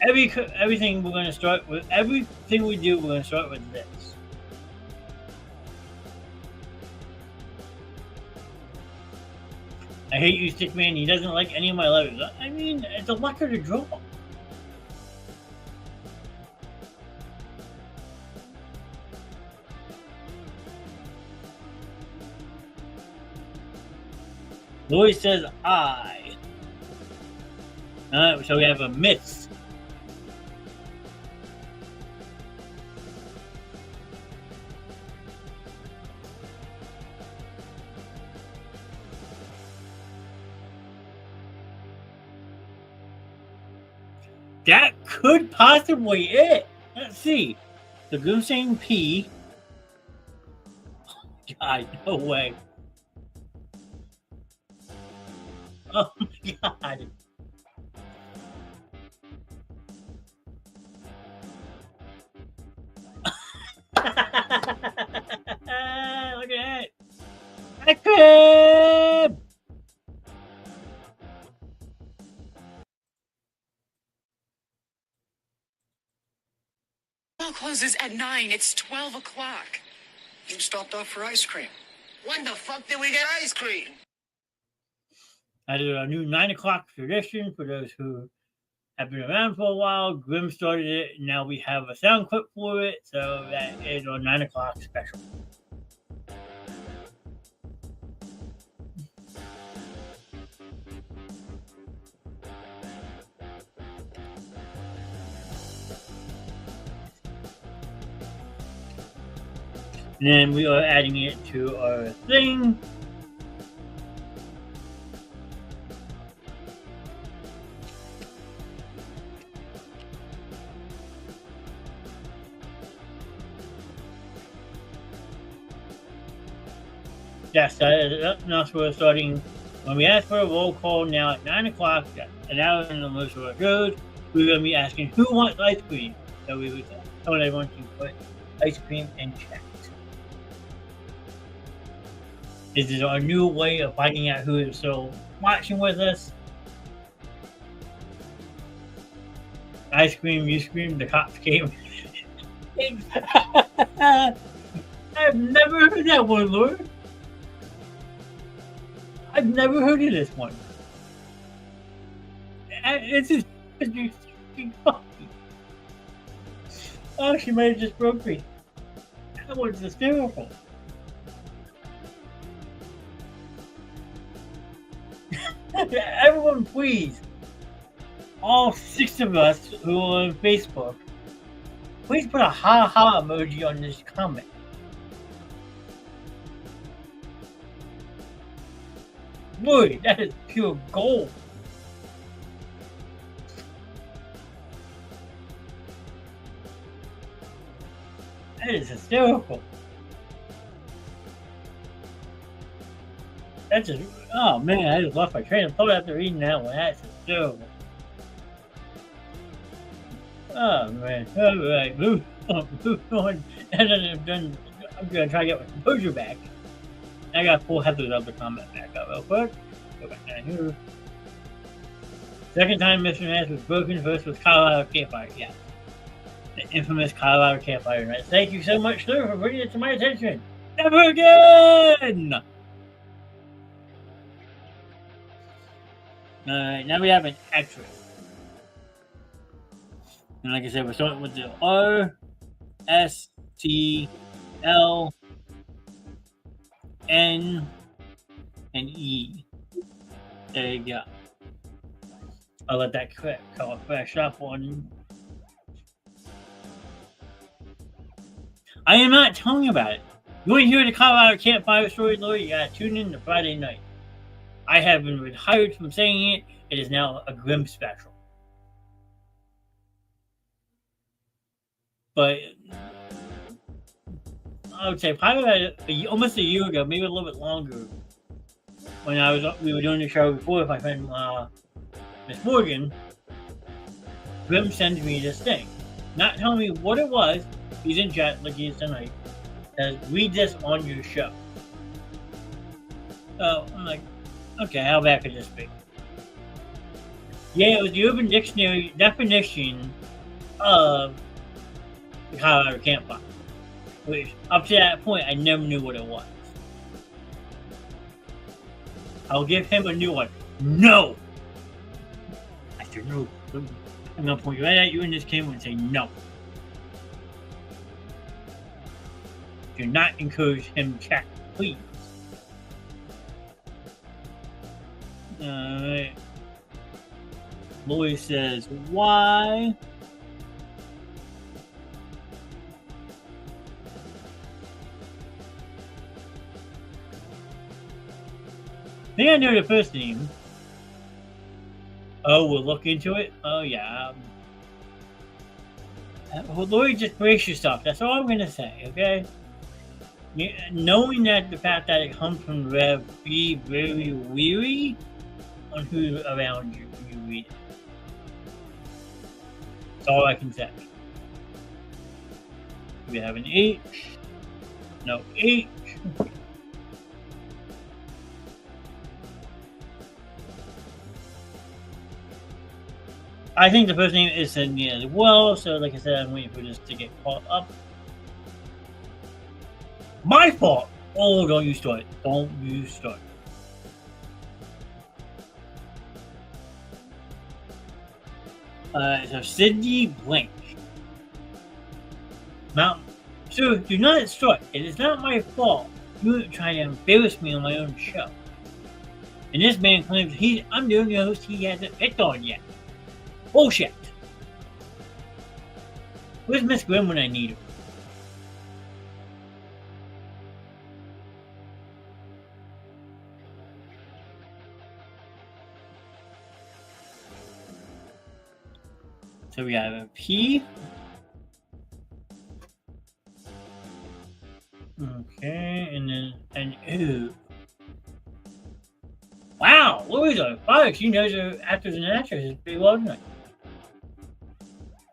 Everything we're going to start with. Everything we do, we're going to start with this. I hate you, Stickman. He doesn't like any of my letters. I mean, it's a lucker to draw. Louis says I. Alright, so we have a miss. That could possibly it. Let's see. The goose saying P. God, no way. Oh my God. Look at that. Crib. Mall closes at 9. It's 12 o'clock. You stopped off for ice cream. When the fuck did we get ice cream? That is a new 9 o'clock tradition for those who have been around for a while. Grimm started it, and now we have a sound clip for it, so that is our 9 o'clock special. And then we are adding it to our thing. Yes, now we're starting When we ask for a roll call now at 9 o'clock, an hour in the most of our road, we're going to be asking who wants ice cream. So we would tell everyone to put ice cream in chat. This is our new way of finding out who is still watching with us. Ice cream, you scream, the cops came. I've never heard that one, Lord. I've never heard of this one. It's just oh, she might have just broke me. That was hysterical. Everyone, please. All 6 of us who are on Facebook, please put a ha-ha emoji on this comment. Boy, that is pure gold. That is hysterical. That's just, oh man, I just lost my train of thought after reading that one. That's hysterical. Oh man, alright, move on. And then I'm gonna try to get my composure back. I gotta pull Heather's other comment back up real quick. Go back down here. Second time Mr. Knast was broken, first was Colorado Campfire. Yeah. The infamous Colorado Campfire night. Thank you so much, sir, for bringing it to my attention. Never again! Alright, now we have an actress. And like I said, we're starting with the R, S, T, L, N, and E. There you go. I'll let that color fresh up on you. I am not telling you about it. You want to hear the Colorado Campfire story, Lord? You gotta tune in to Friday night. I have been retired from saying it. It is now a Grimm special. But I would say probably almost a year ago, maybe a little bit longer, when we were doing the show before with my friend Miss Morgan, Grimm sends me this thing, not telling me what it was. He's in chat like he is tonight. Says, read this on your show. So I'm like, okay, how bad could this be? Yeah, it was the Urban Dictionary definition of the Colorado Campfire, which up to that point I never knew what it was. I'll give him a new one. No! I said no. I'm gonna point right at you in this camera and say no. Do not encourage him to chat, please. Alright. Lloyd says, why? I think I know the first name. Oh, we'll look into it? Oh, yeah. Well, Lloyd, just brace yourself. That's all I'm going to say, okay? Knowing that the fact that it comes from Rev, be very weary on who's around you when you read it. That's all I can say. We have an H. No H. I think the first name is Sydney as well, so like I said, I'm waiting for this to get caught up. My fault! Oh, don't you start. Don't you start. So Sydney Blank. Now, sir, do not start. It is not my fault. You are trying to embarrass me on my own show. And this man claims I'm the only host he hasn't picked on yet. Bullshit. Where's Miss Grimm when I need her? So we have a P. Okay, and then an O. Wow, Oh, she knows her actors and actresses pretty well tonight.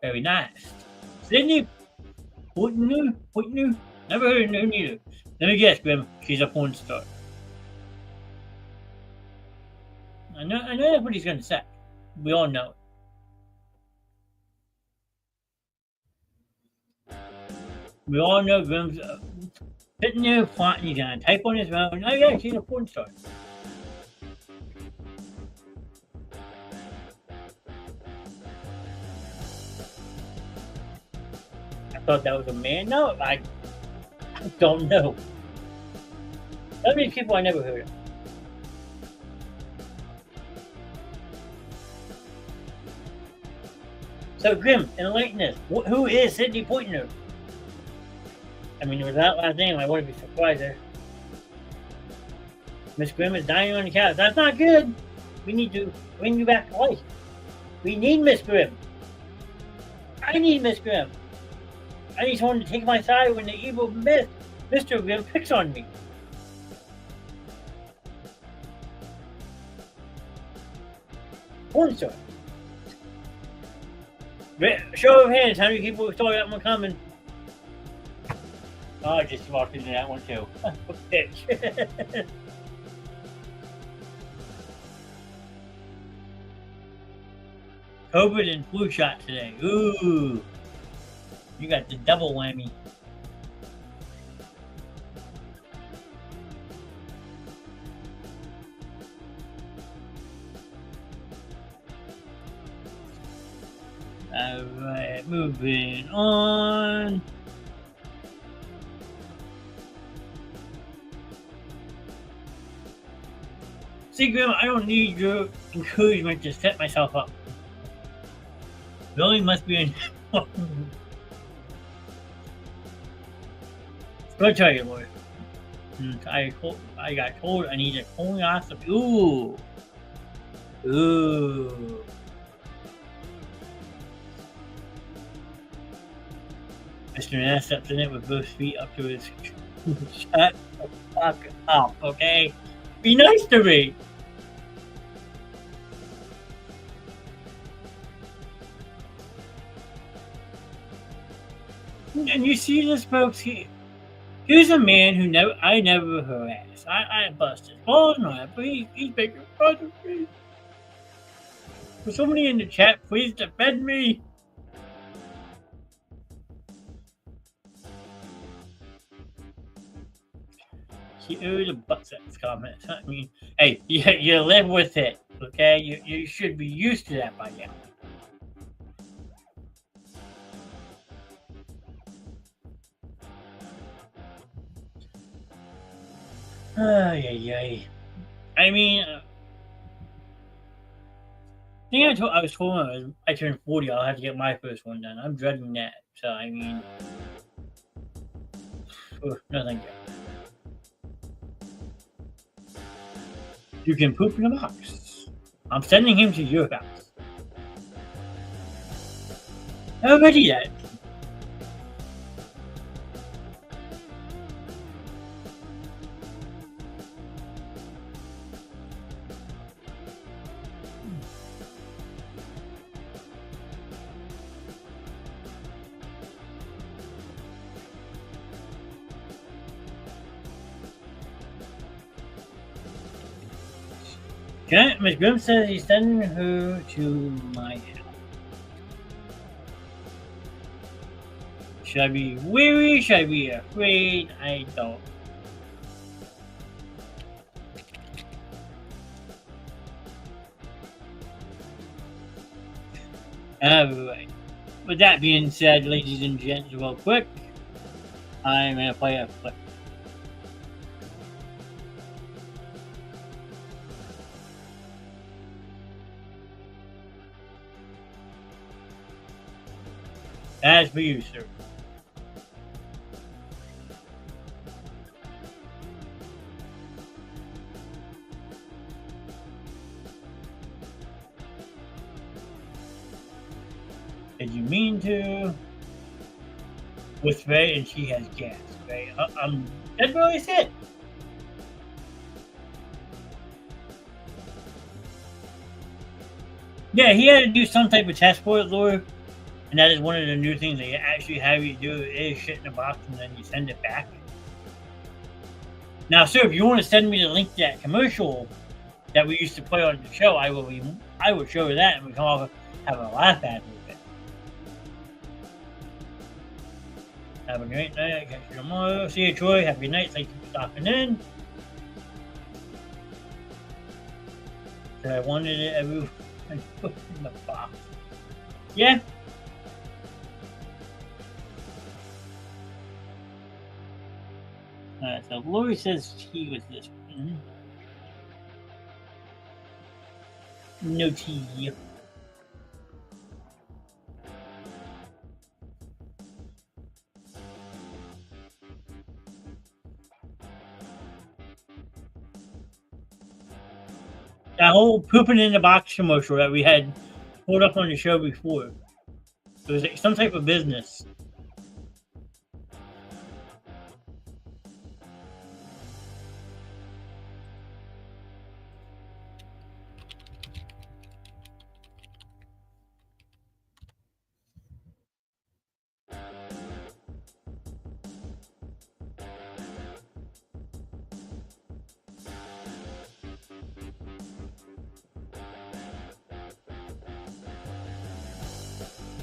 Very nice. Sydney Poitner? Never heard of her neither. Let me guess, Grim. She's a porn star. I know that's what he's gonna say. We all know it. We all know Grim's sitting there plotting. He's gonna type on his phone. Oh yeah, she's a porn star. I thought that was a man. No, I don't know. That many people I never heard of. So, Grim, enlighten us. Who is Sydney Poitner? I mean, without last name, I wouldn't be surprised there. Miss Grimm is dying on the couch. That's not good. We need to bring you back to life. We need Miss Grimm. I need Miss Grimm. I need someone to take my side when the evil Mr. Grimm picks on me. Porn star. Show of hands, how many people saw that one coming? Oh, I just walked into that one too. Bitch. COVID and flu shot today. Ooh. You got the double whammy. Alright, moving on. See, Grim, I don't need your encouragement to set myself up. Billy must be in. Go tell you, Lord. I got told I need a colonoscopy. Ooh. Ooh. Mr. Knast steps in it with both feet up to his. Shut the fuck up, okay? Be nice to me. And you see this, folks? Here's a man who I never harassed. I busted balls and all that, but he's bigger brother. For somebody in the chat, please defend me. Here's a butt sex comment. I mean, hey, you live with it, okay? You should be used to that by now. Ay. I mean, I think I was told when I turned 40, I'll have to get my first one done. I'm dreading that. So, I mean, no thank you. You can poop in a box. I'm sending him to your house. Already that. Okay, Miss Grimm says he's sending her to my house. Should I be weary? Should I be afraid? I don't. Alright. With that being said, ladies and gents, real quick, I'm going to play a clip. As for you, sir. Did you mean to? With Ray, and she has gas. Ray, that's what I said. Yeah, he had to do some type of test for it, Laura. And that is one of the new things they actually have you do is shit in a box and then you send it back. Now, sir, if you want to send me the link to that commercial that we used to play on the show, I will show you that and we can all have a laugh at it. Have a great night. Catch you tomorrow. See you, Troy. Have a good night. Thank you for stopping in. So I wanted it everyone put in the box. Yeah. Alright, so Lori says tea was this one. No tea. That whole pooping in the box commercial that we had pulled up on the show before. It was like some type of business.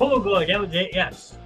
Oh, good. That was it. Yes.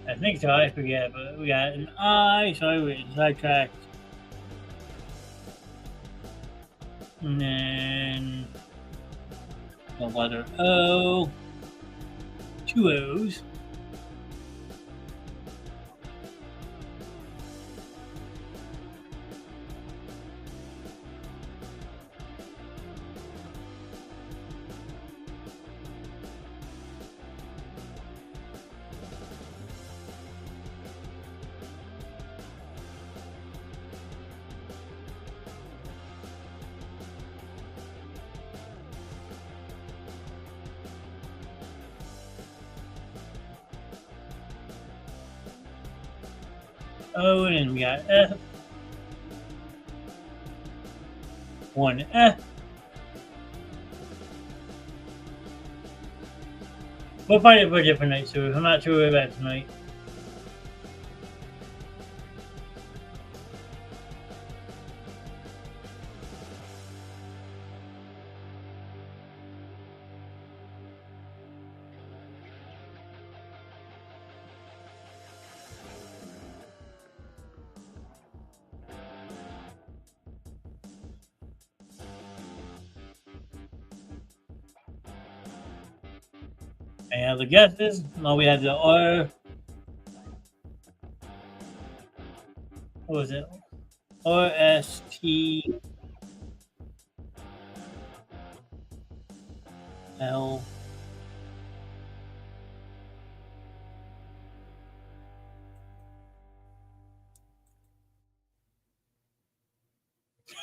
I think so. I forget, but we got an I, so I was sidetracked. And then the letter O, two O's. O, and then we got F. One F. We'll find it for a different night, so I'm not too worried about it tonight. Any other guesses? No, we have the R. What was it? RST L.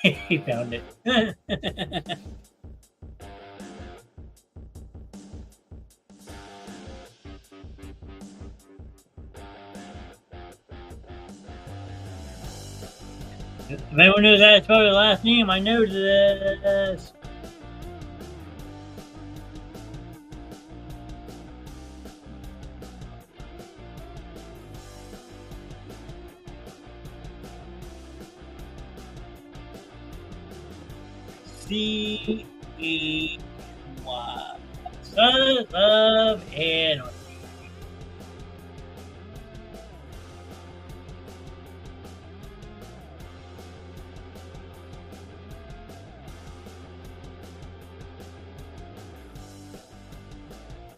He found it. If anyone knows how to spell your last name, I know this. C-E-Y. Son of Anarchy.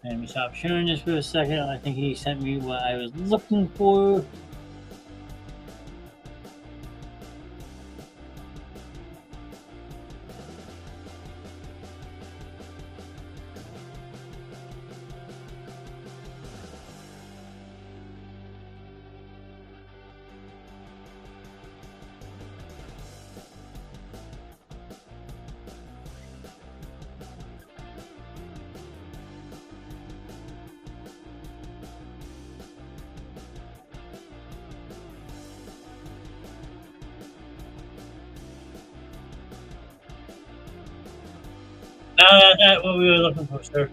Let me stop sharing this for a second. I think he sent me what I was looking for. No, that's not what we were looking for, sir.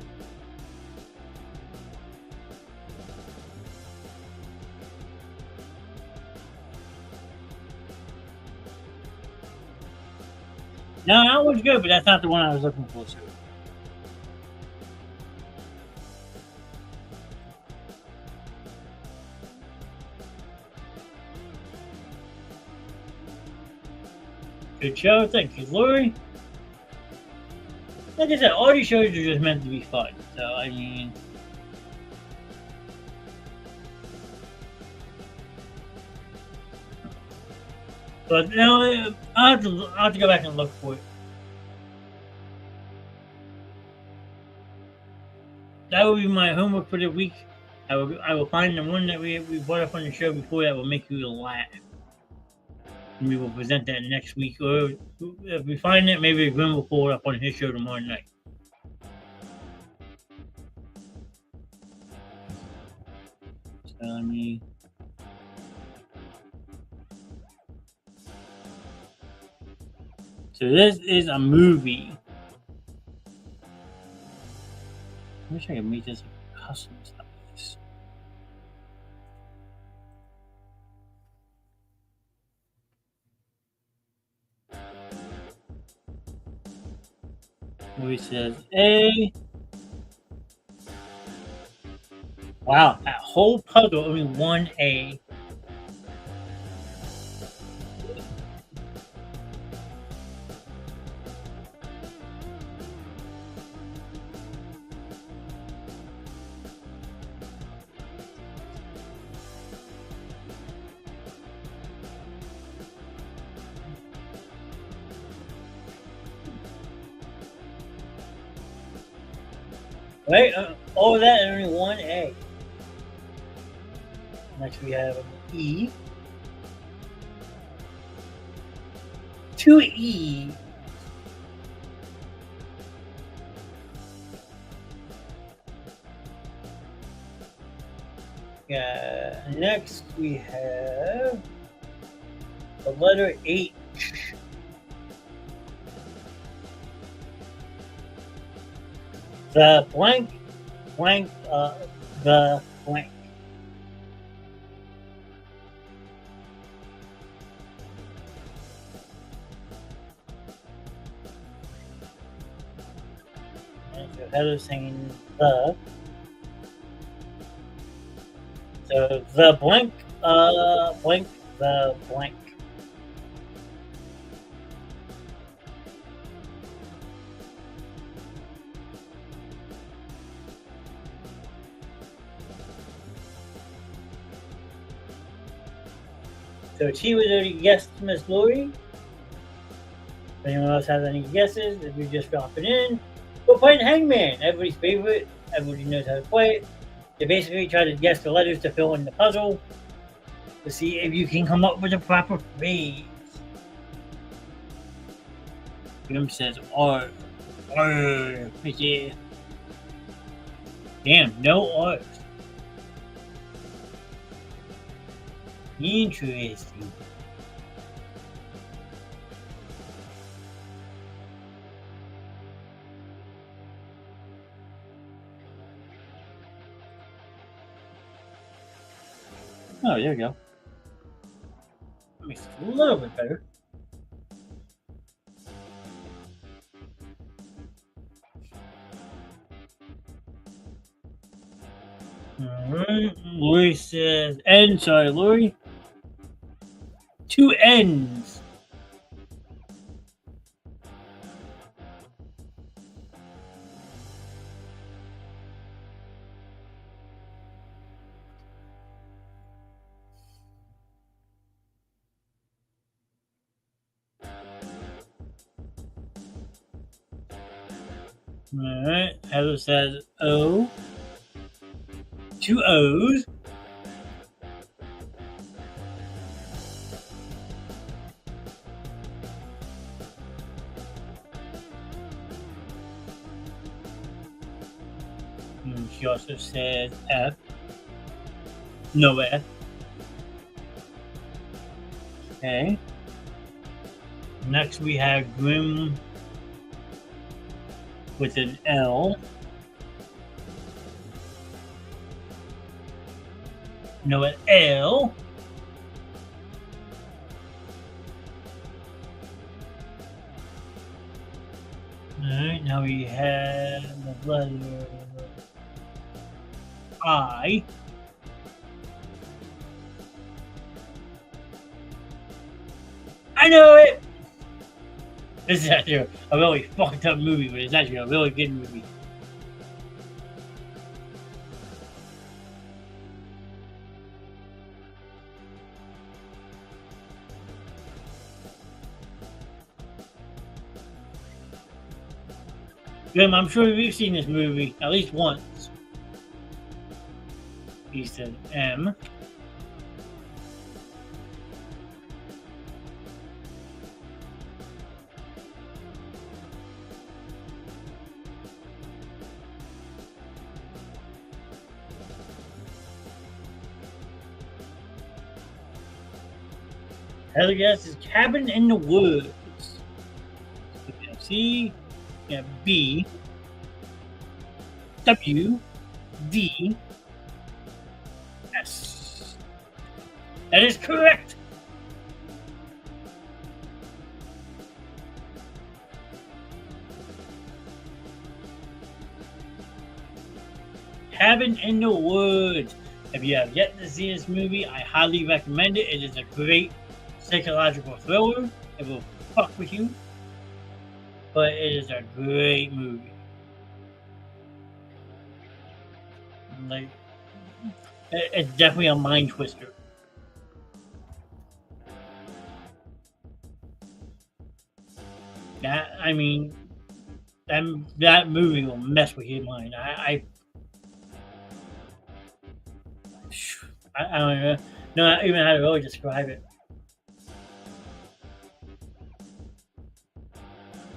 No, that was good, but that's not the one I was looking for, sir. Good show. Thank you, Lori. Like I said, all these shows are just meant to be fun. So, I mean... But, no, I'll have to go back and look for it. That will be my homework for the week. I will find the one that we brought up on the show before that will make you laugh. And we will present that next week. Or if we find it, maybe Glenn will pull it up on his show tomorrow night. So, I mean... So this is a movie. I wish I could make this a custom size. Movie says A. Wow, that whole puzzle only one A. Right? All of that and only one A. Next we have E. 2 E. Next we have the letter H. The blank, the blank. And so Heather's saying the. So the blank, blank, the blank. So T was already guessed Miss Lori. If anyone else has any guesses, if you just drop it in. We're playing Hangman, everybody's favorite. Everybody knows how to play it. They basically try to guess the letters to fill in the puzzle to see if you can come up with a proper phrase. Grim says R. R. Yeah. Damn, no R's. Interesting. Oh, there you go. That makes it a little bit better. Alright, Lori says N. Sorry, Lori. 2 N's. Alright, Heather says O. 2 O's. And she also says F. No F. Okay. Next we have Grim with an L. No L. Alright, now we have the letter I. I know it! This is actually a really fucked up movie, but it's actually a really good movie. Jim, I'm sure you've seen this movie at least once. He said M. Other guess is Cabin in the Woods. We have C, we have B, W, D, S. That is correct. Cabin in the Woods. If you have yet to see this movie, I highly recommend it. It is a great psychological thriller. It will fuck with you, but it is a great movie. Like, it's definitely a mind twister. I mean, that movie will mess with your mind. I don't know even how to really describe it.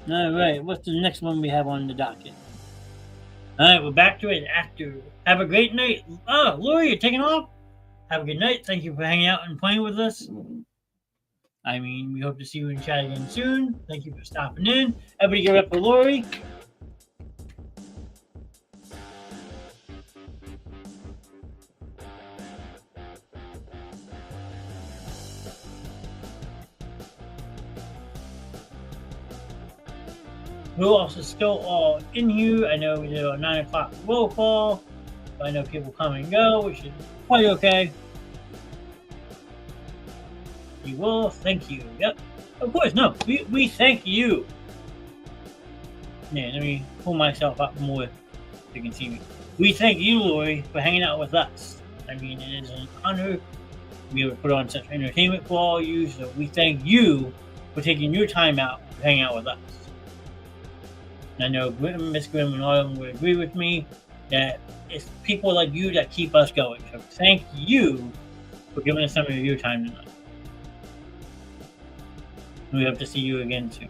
All right, what's the next one we have on the docket? All right, we're back to it after. Have a great night. Oh, Lori, you're taking off? Have a good night. Thank you for hanging out and playing with us. I mean, we hope to see you in chat again soon. Thank you for stopping in. Everybody give it up for Lori. We're also still all in here. I know we did a 9 o'clock roll call. But I know people come and go, which is quite okay. You will. Thank you. Yep. Of course, no. We thank you. Yeah, let me pull myself up more so you can see me. We thank you, Lori, for hanging out with us. I mean, it is an honor to be able to put on such entertainment for all of you. So we thank you for taking your time out to hang out with us. And I know Miss Grimm and all of them would agree with me that it's people like you that keep us going. So thank you for giving us some of your time tonight. And we hope to see you again soon.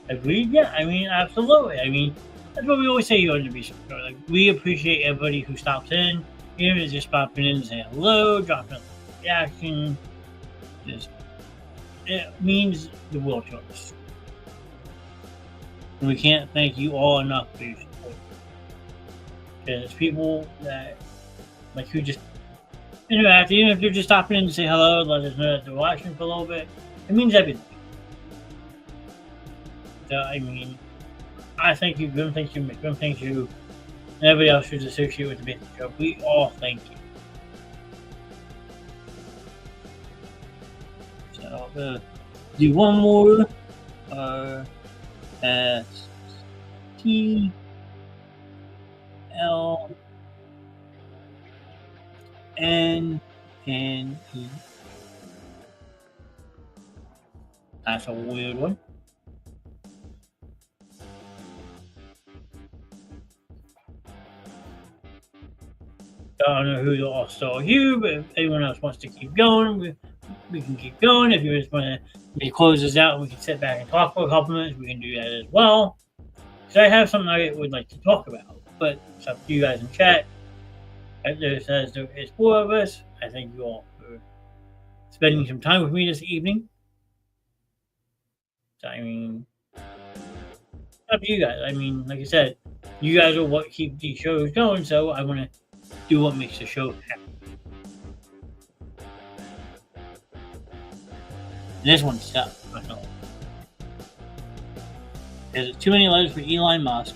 Agreed? Yeah, I mean, absolutely. I mean, that's what we always say here on the Beast Show. Like, we appreciate everybody who stops in, even if it's just popping in and saying hello, dropping a reaction. Just, it means the world to us. And we can't thank you all enough for your support. Because it's people that, like, who just interact, even if they're just stopping in to say hello, let us know that they're watching for a little bit. It means everything. So, I mean, I thank you, Grim thanks you, Mick Grim thanks you, And everybody else who's associated with the Basic Show, we all thank you. So, do one more. S T L N N E. That's a weird one. I don't know who's all still here, but if anyone else wants to keep going, we can keep going. If you just want to close this out, we can sit back and talk for a couple minutes. We can do that as well. Because I have something I would like to talk about, but it's up to you guys in chat. As there says there is 4 of us. I thank you all for spending some time with me this evening. So, I mean, up to you guys. I mean, like I said, you guys are what keep these shows going, so I want to do what makes the show happen. And this one's tough. I know. There's too many letters for Elon Musk.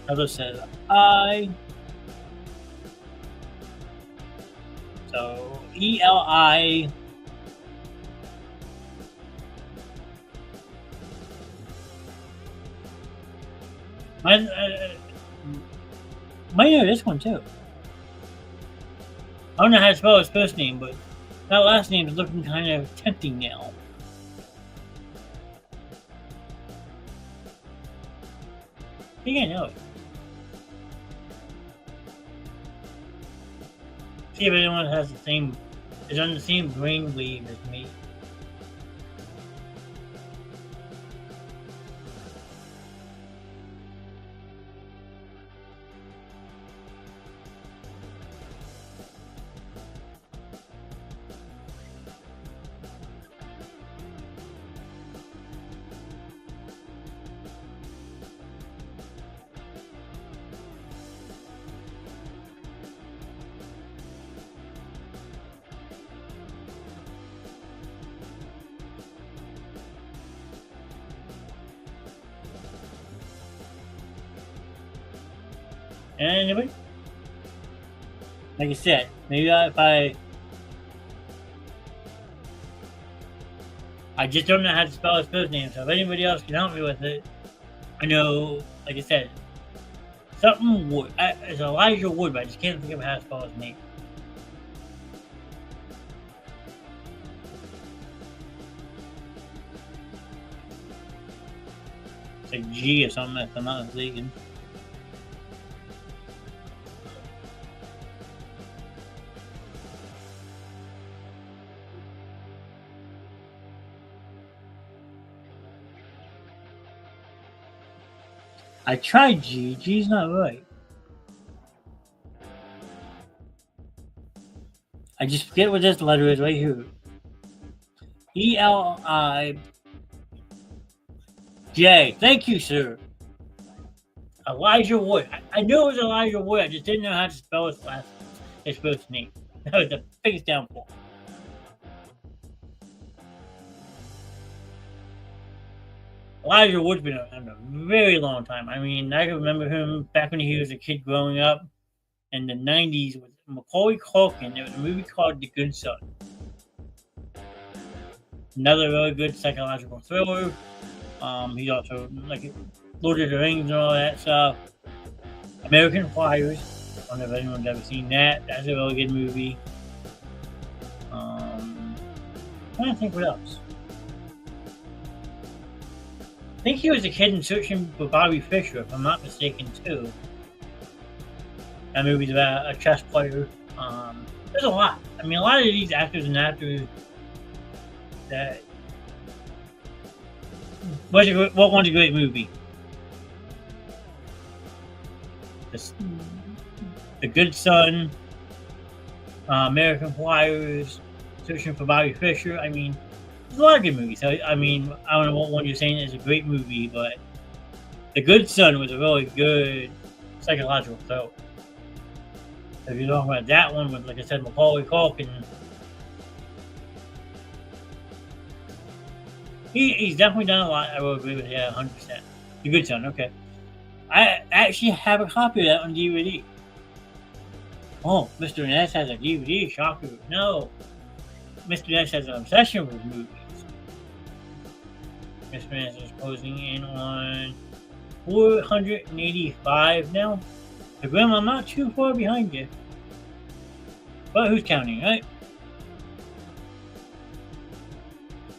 Other says I. So ELI. Might know this one too. I don't know how to spell his first name, but that last name is looking kind of tempting now. I think I know it. See if anyone has the same, is on the same brainwave as me. Anybody? Like I said, maybe if I just don't know how to spell his first name, so if anybody else can help me with it, I know, like I said, something Wood. It's Elijah Wood, but I just can't think of how to spell his name. It's like G or something, if I'm not mistaken. I tried G. G's not right. I just forget what this letter is right here. ELIJ. Thank you, sir. Elijah Wood. I knew it was Elijah Wood. I just didn't know how to spell his first name. That was the biggest downfall. Elijah Wood's been around a very long time. I mean, I can remember him back when he was a kid growing up in the 90s with Macaulay Culkin. There was a movie called The Good Son. Another really good psychological thriller. He's also like Lord of the Rings and all that stuff. American Flyers. I don't know if anyone's ever seen that. That's a really good movie. I'm trying to think what else. I think he was a kid in Searching for Bobby Fischer, if I'm not mistaken, too. That movie's about a chess player. There's a lot. I mean, a lot of these actors and actors that. What one's a great movie? The Good Son, American Flyers, Searching for Bobby Fischer. I mean, there's a lot of good movies. I mean, I don't know what one you're saying is a great movie, but The Good Son was a really good psychological thriller. If you're talking about that one with, like I said, Macaulay Culkin, He's definitely done a lot. I will agree with you 100%. The Good Son, okay. I actually have a copy of that on DVD. Oh, Mr. Ness has a DVD. Shocker. No. Mr. Ness has an obsession with movies. Mr. Knast is closing in on 485 now. So, Grim, I'm not too far behind you. But who's counting, right?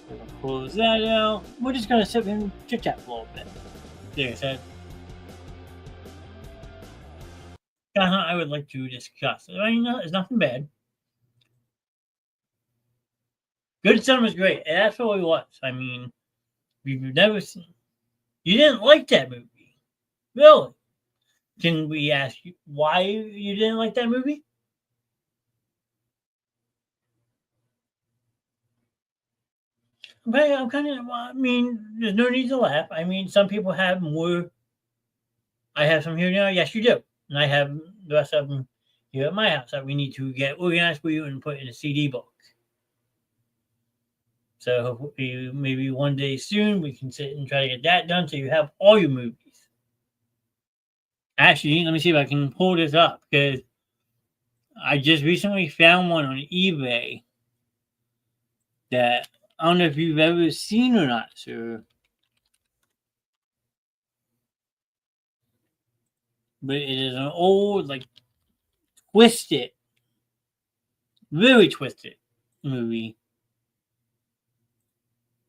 We'll close that out. We're just going to sit and chit chat for a little bit. Like I said, I would like to discuss. I mean, it's nothing bad. Good Son was great. And that's what it was. I mean, you've never seen. You didn't like that movie. Really? Can we ask you why you didn't like that movie? But I'm kind of, I mean, there's no need to laugh. I mean, some people have more. I have some here now. Yes, you do. And I have the rest of them here at my house that we need to get organized for you and put in a CD book. So hopefully, maybe one day soon, we can sit and try to get that done so you have all your movies. Actually, let me see if I can pull this up because I just recently found one on eBay that I don't know if you've ever seen or not, sir. But it is an old, like, twisted, really twisted movie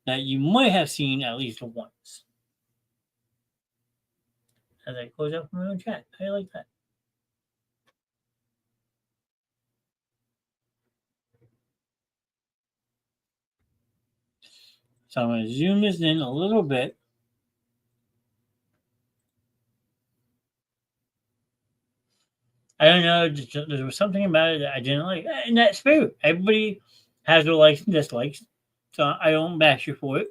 that you might have seen at least once. As I close up my own chat. I like that. So I'm going to zoom this in a little bit. I don't know. There was something about it that I didn't like. And that's fair. Everybody has their likes and dislikes. So I don't bash you for it.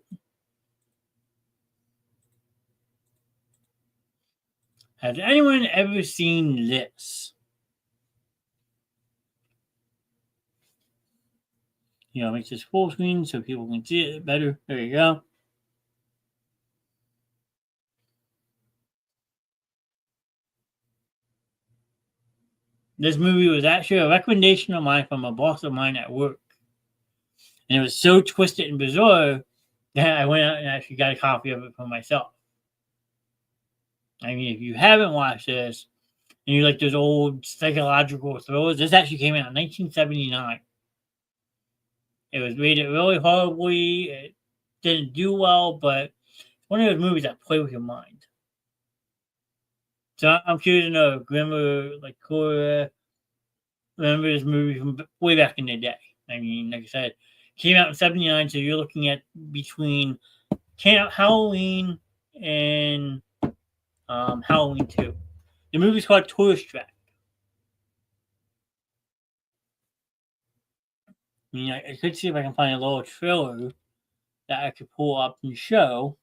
Has anyone ever seen this? You know, make this full screen so people can see it better. There you go. This movie was actually a recommendation of mine from a boss of mine at work. And it was so twisted and bizarre that I went out and actually got a copy of it for myself. I mean, if you haven't watched this and you like those old psychological thrillers, this actually came out in 1979. It was rated really horribly. It didn't do well, but it's one of those movies that play with your mind. So I'm curious to know if Grimmer, like Cora, remember this movie from way back in the day. I mean, like I said, came out in '79, so you're looking at between Halloween and Halloween 2. The movie's called Tourist Trap. I mean, I could see if I can find a little trailer that I could pull up and show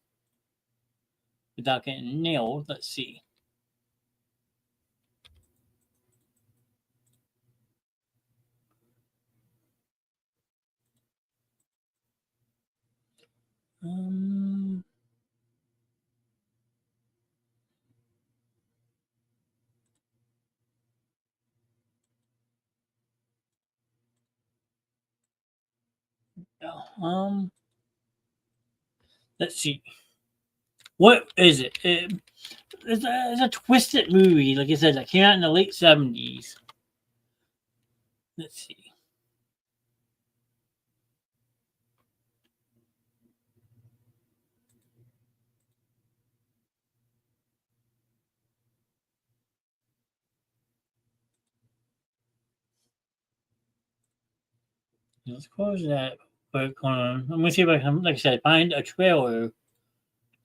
without getting nailed. Let's see. Um, um, let's see. What is it? It's a twisted movie, like I said, that came out in the late '70s. Let's see. Let's close that. But I'm gonna see if I can, like I said, find a trailer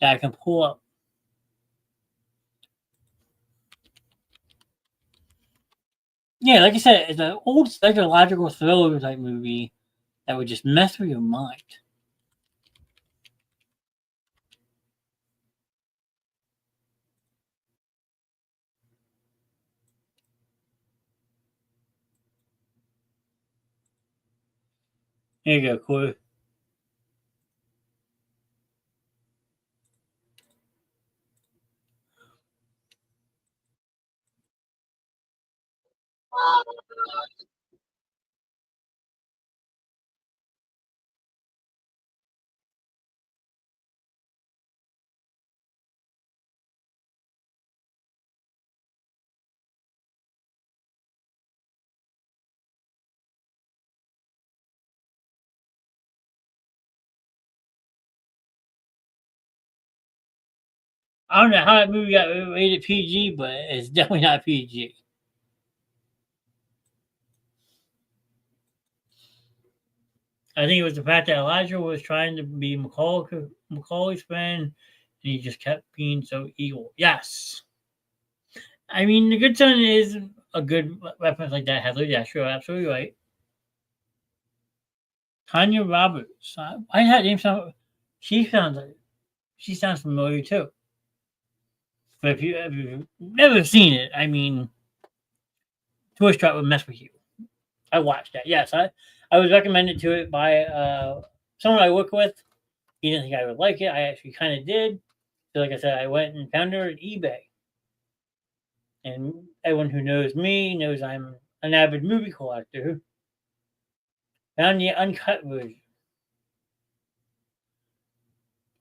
that I can pull up. Yeah, like I said, it's an old psychological thriller type movie that would just mess with your mind. Here you go, Corey. I don't know how that movie got rated PG, but it's definitely not PG. I think it was the fact that Elijah was trying to be Macaulay's friend, and he just kept being so evil. Yes, I mean the Good Son is a good reference like that. Heather, yeah, sure, absolutely right. Tanya Roberts. I had name sound. She sounds like she sounds familiar too. But if you've never seen it, I mean, Tourist Trap would mess with you. I watched that. Yes, I was recommended to it by someone I work with. He didn't think I would like it. I actually kind of did. So, like I said, I went and found her at eBay. And everyone who knows me knows I'm an avid movie collector. Found the uncut version.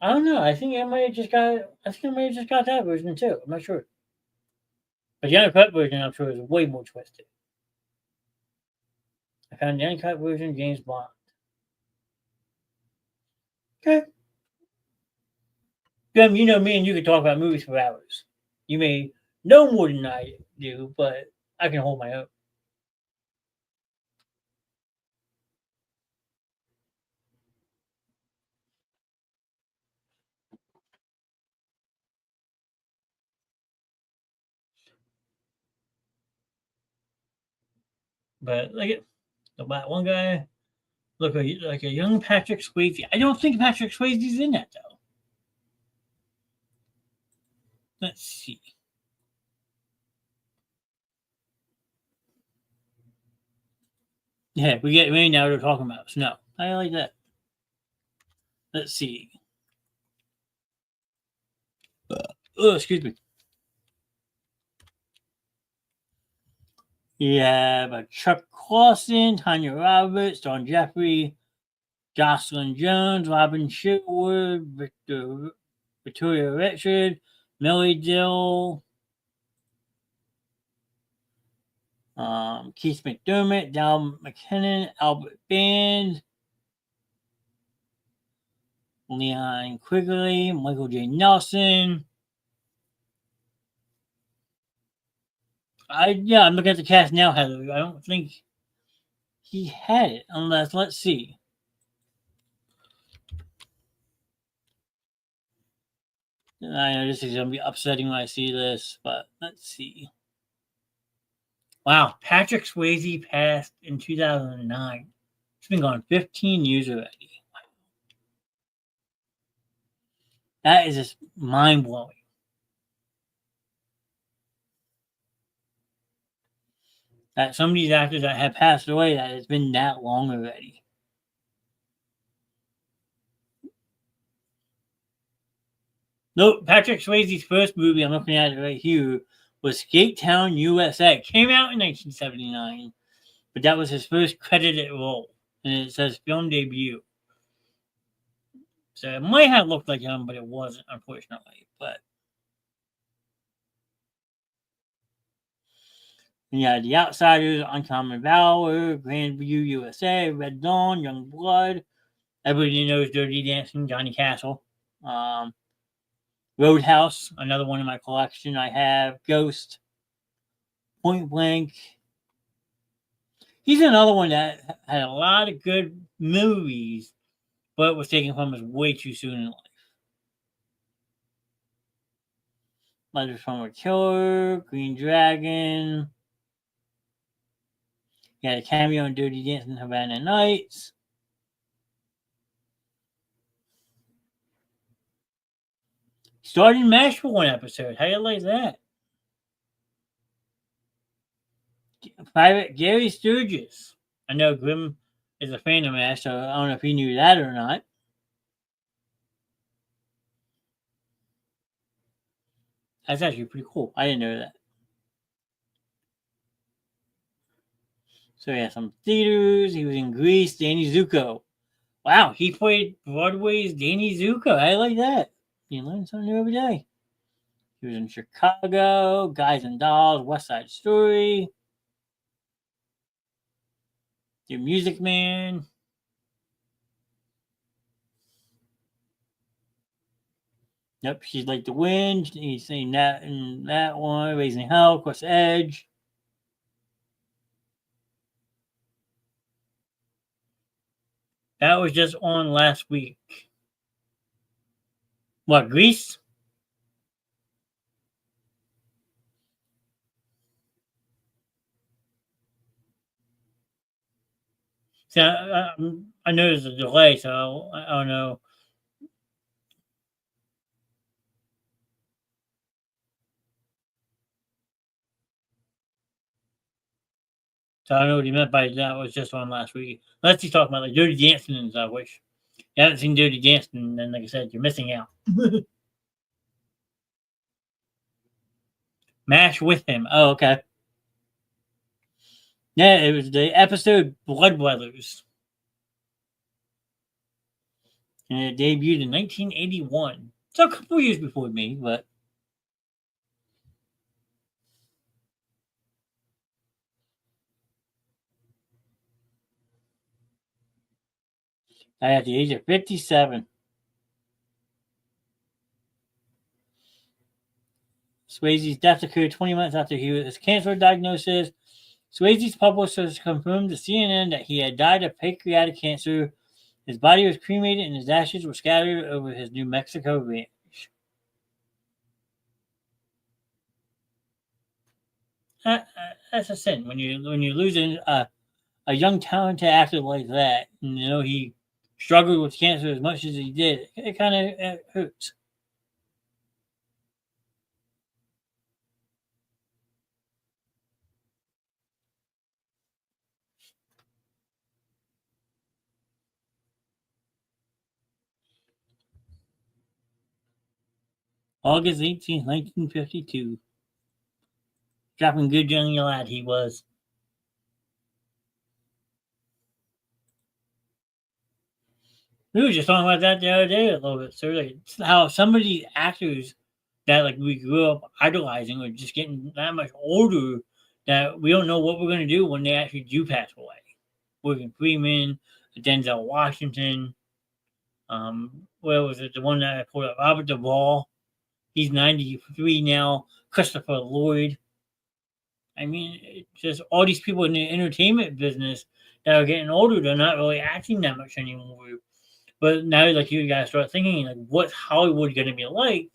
I don't know. I think I might have just got. I think I might have just got that version too. I'm not sure. But the uncut version, I'm sure, is way more twisted. I found the uncut version, James Bond. Okay. Gum, you know me and you can talk about movies for hours. You may know more than I do, but I can hold my own. But like that one guy look like a young Patrick Swayze. I don't think Patrick Swayze's in that though. Let's see. Yeah, we get rain now. They're talking about snow. I like that. Let's see. Oh, excuse me. Yeah, Chuck Clausen, Tanya Roberts, Don Jeffrey, Jocelyn Jones, Robin Sherwood, Victoria Richard, Millie Dill, Keith McDermott, Dal McKinnon, Albert Band, Leon Quigley, Michael J. Nelson. I'm looking at the cast now, Heather. I don't think he had it, unless let's see. I know this is gonna be upsetting when I see this, but let's see. Wow, Patrick Swayze passed in 2009. It's been gone 15 years already. That is just mind blowing. That some of these actors that have passed away, that it's been that long already. No, Patrick Swayze's first movie, I'm looking at it right here, was Skate Town, USA. Came out in 1979, but that was his first credited role. And it says film debut. So it might have looked like him, but it wasn't, unfortunately. But yeah, The Outsiders, Uncommon Valor, Grandview, USA, Red Dawn, Young Blood. Everybody knows Dirty Dancing, Johnny Castle. Roadhouse, another one in my collection. I have Ghost, Point Blank. He's another one that had a lot of good movies, but was taken from us way too soon in life. Letters from a Killer, Green Dragon. He had a cameo in Dirty Dancing Havana Nights. Starred in MASH for one episode. How you like that? Private Gary Sturgis. I know Grim is a fan of MASH, so I don't know if he knew that or not. That's actually pretty cool. I didn't know that. So yeah, some theaters. He was in Grease. Danny Zuko. Wow, he played Broadway's Danny Zuko. I like that. You learn something new every day. He was in Chicago, Guys and Dolls, West Side Story, The Music Man. Yep, She's Like the Wind. He's saying that in that one. Raising Hell, of course, Edge. That was just on last week. What, Grease? See, I know there's a delay, so I don't know. So I don't know what he meant by that was just on last week. Unless he's talking about like Dirty Dancing and stuff, which you haven't seen Dirty Dancing, then like I said, you're missing out. Mash with him. Oh, okay. Yeah, it was the episode Blood Brothers. And it debuted in 1981. So a couple years before me, but at the age of 57. Swayze's death occurred 20 months after his cancer diagnosis. Swayze's publicist confirmed to CNN that he had died of pancreatic cancer. His body was cremated and his ashes were scattered over his New Mexico ranch. That's a sin when you lose a young talented actor like that. And, you know, he struggled with cancer as much as he did. It kind of hurts. August 18th, 1952. Dropping good young lad he was. We were just talking about that the other day a little bit. So like how some of these actors that like we grew up idolizing are just getting that much older that we don't know what we're gonna do when they actually do pass away. Morgan Freeman, Denzel Washington, where was it? The one that I pulled up, Robert Duvall. He's 93 now. Christopher Lloyd. I mean, it's just all these people in the entertainment business that are getting older, they're not really acting that much anymore. But now, like, you guys start thinking, like, what's Hollywood going to be like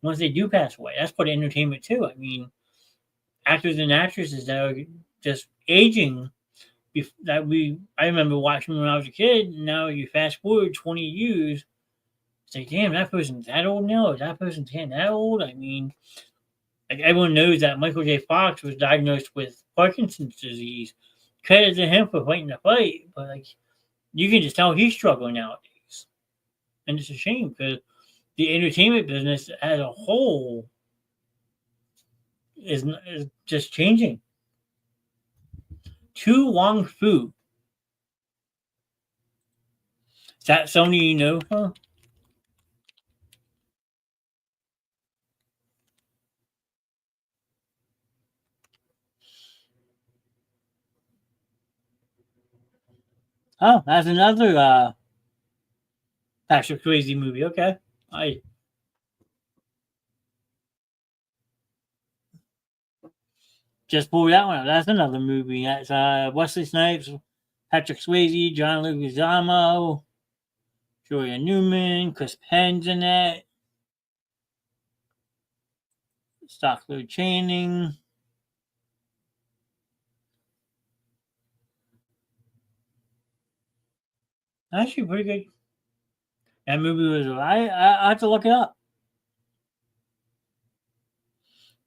once they do pass away? That's part of entertainment, too. I mean, actors and actresses that are just aging I remember watching when I was a kid. And now you fast forward 20 years, it's like, damn, that person's that old now. Is that person's getting that old? I mean, like everyone knows that Michael J. Fox was diagnosed with Parkinson's disease. Credit to him for fighting the fight, but like you can just tell he's struggling nowadays, and it's a shame because the entertainment business as a whole is just changing. Tu Wong Fu. Is that somebody you know? Huh? Oh, that's another Patrick Swayze movie. Okay, I just pulled that one up. That's another movie. That's Wesley Snipes, Patrick Swayze, John Leguizamo, Julia Newman, Chris Penn's in it, Stockler Channing. Actually, pretty good. That movie was. I have to look it up.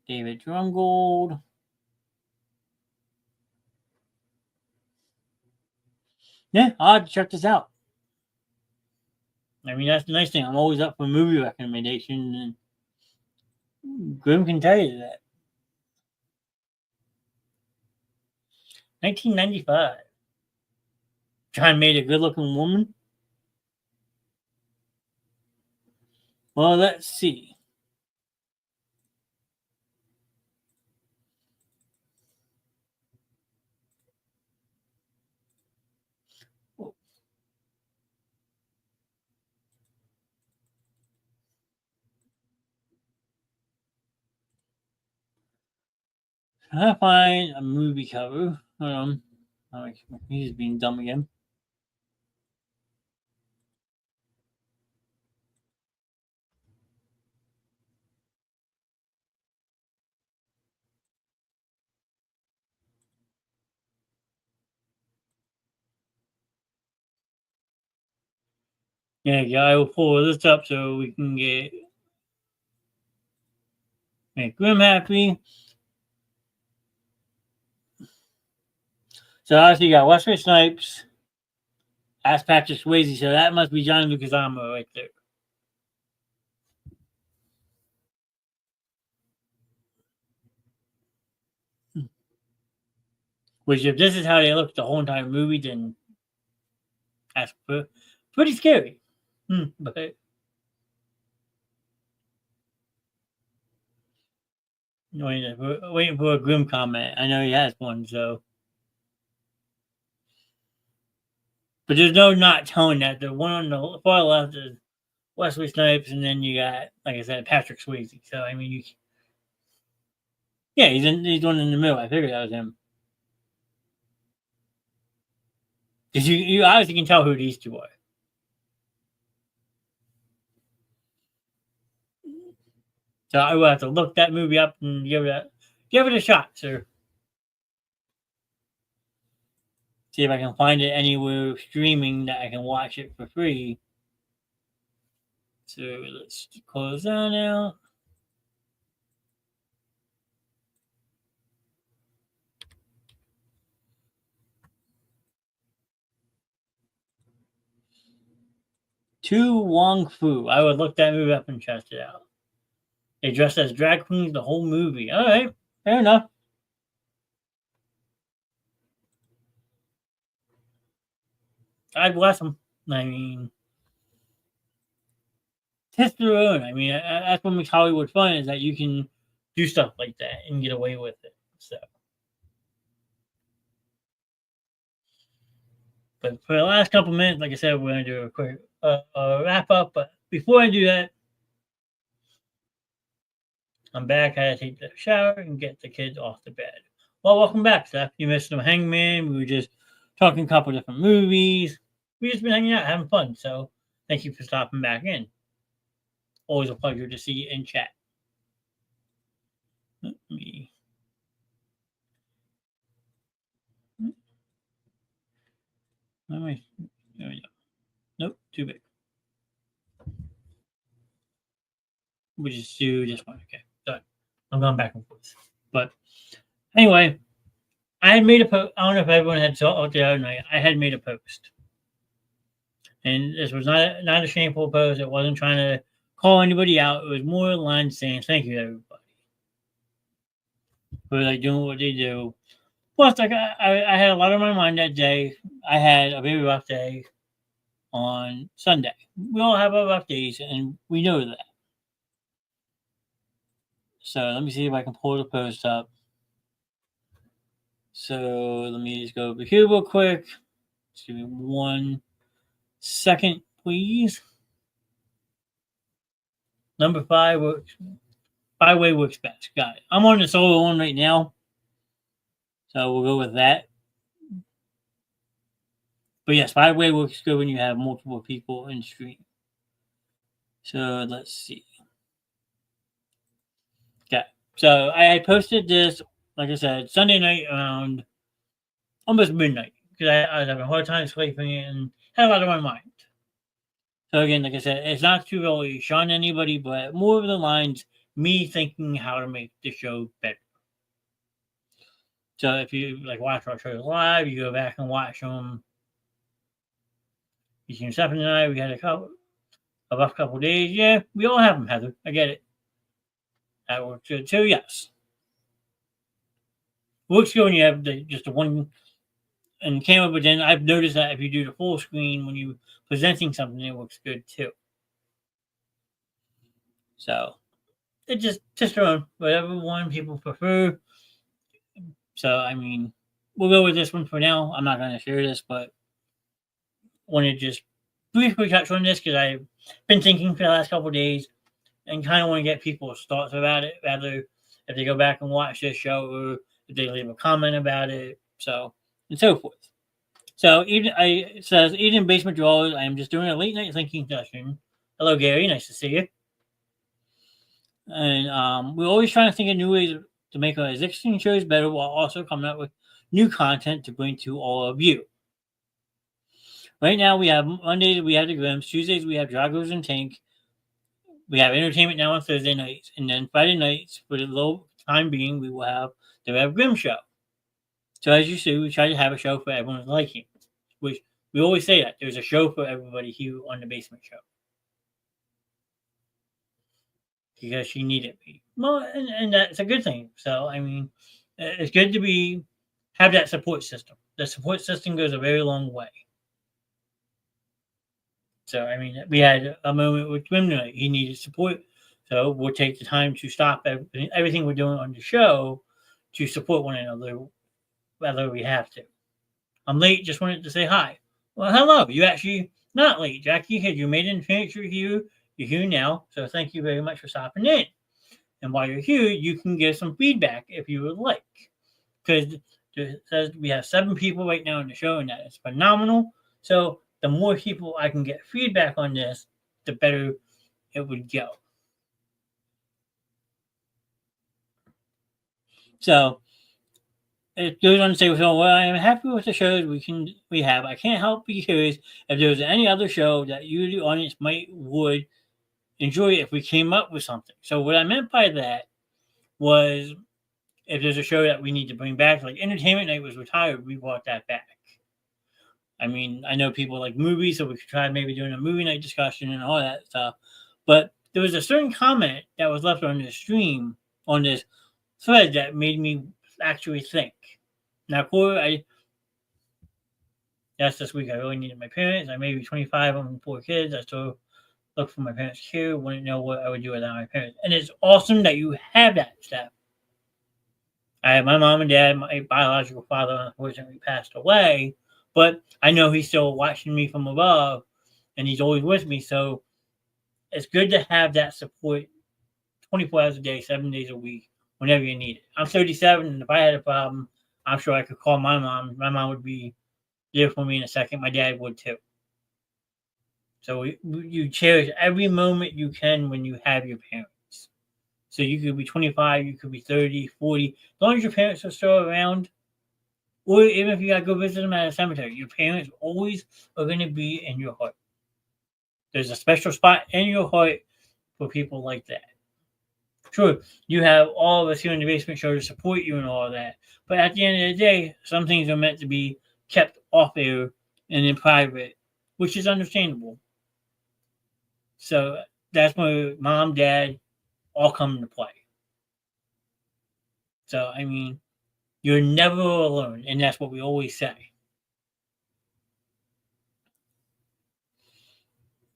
David Drumgold. Yeah, I'll have to check this out. I mean, that's the nice thing. I'm always up for movie recommendations, and Grim can tell you that. 1995. Trying to make a good looking woman. Well, let's see. I find a movie cover. Hold on. Oh, he's being dumb again. Yeah, I will pull this up so we can make Grim happy. So obviously you got Wesley Snipes as Patrick Swayze, so that must be John Leguizamo right there. Which, if this is how they look the whole entire movie, then that's pretty scary. But waiting for a Grim comment. I know he has one, so. But there's no not telling that. The one on the far left is Wesley Snipes, and then you got, like I said, Patrick Swayze. So, I mean, yeah, he's one in the middle. I figured that was him. Because you obviously can tell who these two are. So I will have to look that movie up and give it a shot, sir. See if I can find it anywhere streaming that I can watch it for free. So let's close that out. To Wong Fu. I would look that movie up and test it out. They dressed as drag queens the whole movie. All right, fair enough. God bless them. I mean, test their own. I mean, that's what makes Hollywood fun is that you can do stuff like that and get away with it. So, but for the last couple minutes, like I said, we're gonna do a quick wrap up. But before I do that, I'm back. I had to take the shower and get the kids off the bed. Well, welcome back, Seth. You missed some Hangman. We were just talking a couple different movies. We just been hanging out, having fun. So thank you for stopping back in. Always a pleasure to see you in chat. Let me. There we go. Nope, too big. We just do this one. Okay, done. I'm going back and forth. But anyway, I had made a post. I don't know if everyone had saw it the other night. I had made a post. And this was not a shameful post. It wasn't trying to call anybody out. It was more a line saying thank you to everybody for like doing what they do. Plus, like I had a lot on my mind that day. I had a very rough day on Sunday. We all have our rough days, and we know that. So let me see if I can pull the post up. So let me just go over here real quick. Just give me 1 second, please. Number 5 works. 5-way works best. Got it. I'm on the solo one right now. So we'll go with that. But yes, 5-way works good when you have multiple people in stream. So let's see. Okay. So I posted this, like I said, Sunday night around almost midnight because I was having a hard time sleeping and had a lot on my mind. So again, like I said, it's not to really shun anybody, but more of the lines me thinking how to make the show better. So if you like watch our shows live, you go back and watch them. Between Stephanie and I, we had a rough couple of days. Yeah, we all have them, Heather. I get it. That works good too. Yes, works good when you have just the one and camera, but then I've noticed that if you do the full screen when you presenting something, it looks good too. So it just around whatever one people prefer. So I mean, we'll go with this one for now. I'm not going to share this, but want to just briefly touch on this because I've been thinking for the last couple of days and kind of want to get people's thoughts about it, rather if they go back and watch this show or if they leave a comment about it, so and so forth. So it says Eden Basement Drawers. I am just doing a late night thinking session. Hello, Gary. Nice to see you. And we're always trying to think of new ways to make our existing shows better while also coming up with new content to bring to all of you. Right now, we have Mondays, we have the Grims. Tuesdays, we have Dragos and Tank. We have entertainment now on Thursday nights. And then Friday nights, for the low time being, we will have the Rev Grimm show. So as you see, we try to have a show for everyone's liking. Which we always say that. There's a show for everybody here on the Basement Show. Because she needed me. Well, and that's a good thing. So, I mean, it's good to have that support system. The support system goes a very long way. So, I mean, we had a moment with Jim tonight. He needed support. So, we'll take the time to stop everything we're doing on the show to support one another, whether we have to. I'm late. Just wanted to say hi. Well, hello. You actually not late, Jackie. Had you made an appearance? You're here now. So, thank you very much for stopping in. And while you're here, you can give some feedback if you would like. Because it says we have 7 people right now in the show, and that is phenomenal. So the more people I can get feedback on this, the better it would go. So it goes on to say, well, I am happy with the shows we have. I can't help but be curious if there was any other show that you, the audience, would enjoy if we came up with something. So what I meant by that was if there's a show that we need to bring back, like Entertainment Night was retired, we brought that back. I mean, I know people like movies, so we could try maybe doing a movie night discussion and all that stuff. But there was a certain comment that was left on this stream, on this thread, that made me actually think. Now, Corey, that's this week. I really needed my parents. I may be 25. I'm 4 kids. I still look for my parents' care. Wouldn't know what I would do without my parents. And it's awesome that you have that stuff. I have my mom and dad. My biological father unfortunately passed away, but I know he's still watching me from above, and he's always with me. So it's good to have that support 24 hours a day, 7 days a week, whenever you need it. I'm 37, and if I had a problem, I'm sure I could call my mom. My mom would be there for me in a second. My dad would too. So you cherish every moment you can when you have your parents. So you could be 25, you could be 30, 40. As long as your parents are still around, or even if you got to go visit them at a cemetery, your parents always are going to be in your heart. There's a special spot in your heart for people like that. Sure, you have all of us here in the Basement Show to support you and all of that. But at the end of the day, some things are meant to be kept off air and in private, which is understandable. So that's where mom, dad, all come into play. So, I mean, you're never alone, and that's what we always say.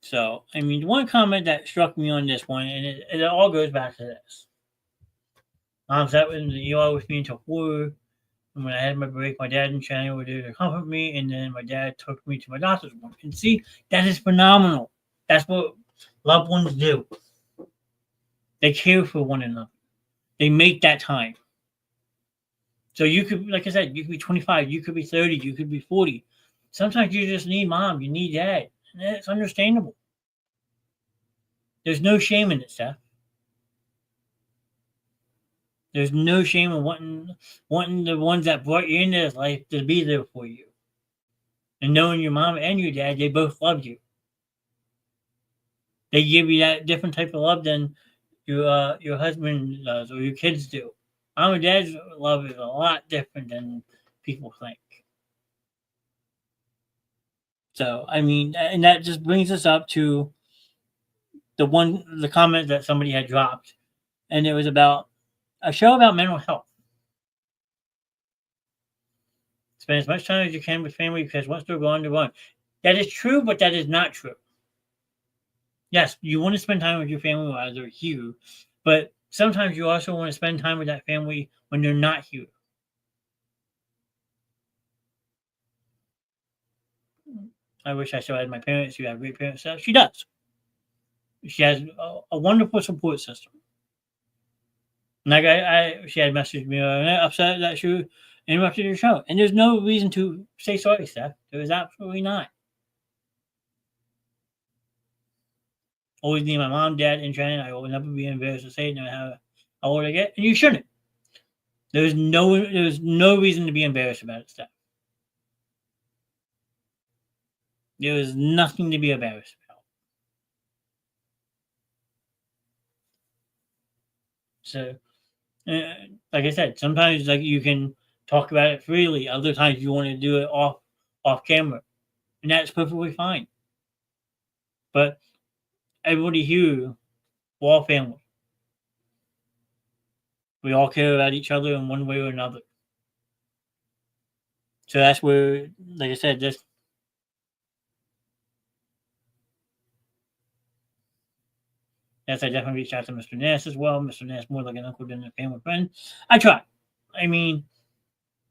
So, I mean, one comment that struck me on this one, and it all goes back to this. Mom sat in the ER with me until 4, and when I had my break, my dad and Shannon were there to comfort me, and then my dad took me to my doctor's appointment. And see, that is phenomenal. That's what loved ones do. They care for one another. They make that time. So you could, like I said, you could be 25, you could be 30, you could be 40. Sometimes you just need mom, you need dad. And it's understandable. There's no shame in it, Steph. There's no shame in wanting the ones that brought you into this life to be there for you. And knowing your mom and your dad, they both love you. They give you that different type of love than your husband does or your kids do. Mom and dad's love is a lot different than people think. So, I mean, and that just brings us up to the comment that somebody had dropped, and it was about a show about mental health. Spend as much time as you can with family because once they're gone, they're gone. That is true, but that is not true. Yes, you want to spend time with your family while they're here, but sometimes you also want to spend time with that family when they're not here. I wish I still had my parents who have great parents. She does. She has a wonderful support system. Like she had messaged me upset that she interrupted your show, and there's no reason to say sorry, Steph. There is absolutely not. Always need my mom, dad, and Shannon. I will never be embarrassed to say it, no matter how old I get, and you shouldn't. There's no reason to be embarrassed about it, Steph. There is nothing to be embarrassed about. So, like I said, sometimes like you can talk about it freely. Other times you want to do it off camera, and that's perfectly fine. But everybody here, we're all family. We all care about each other in one way or another. So that's where, like I said, just yes, I definitely reached out to Mr. Knast as well. Mr. Knast more like an uncle than a family friend. I try. I mean,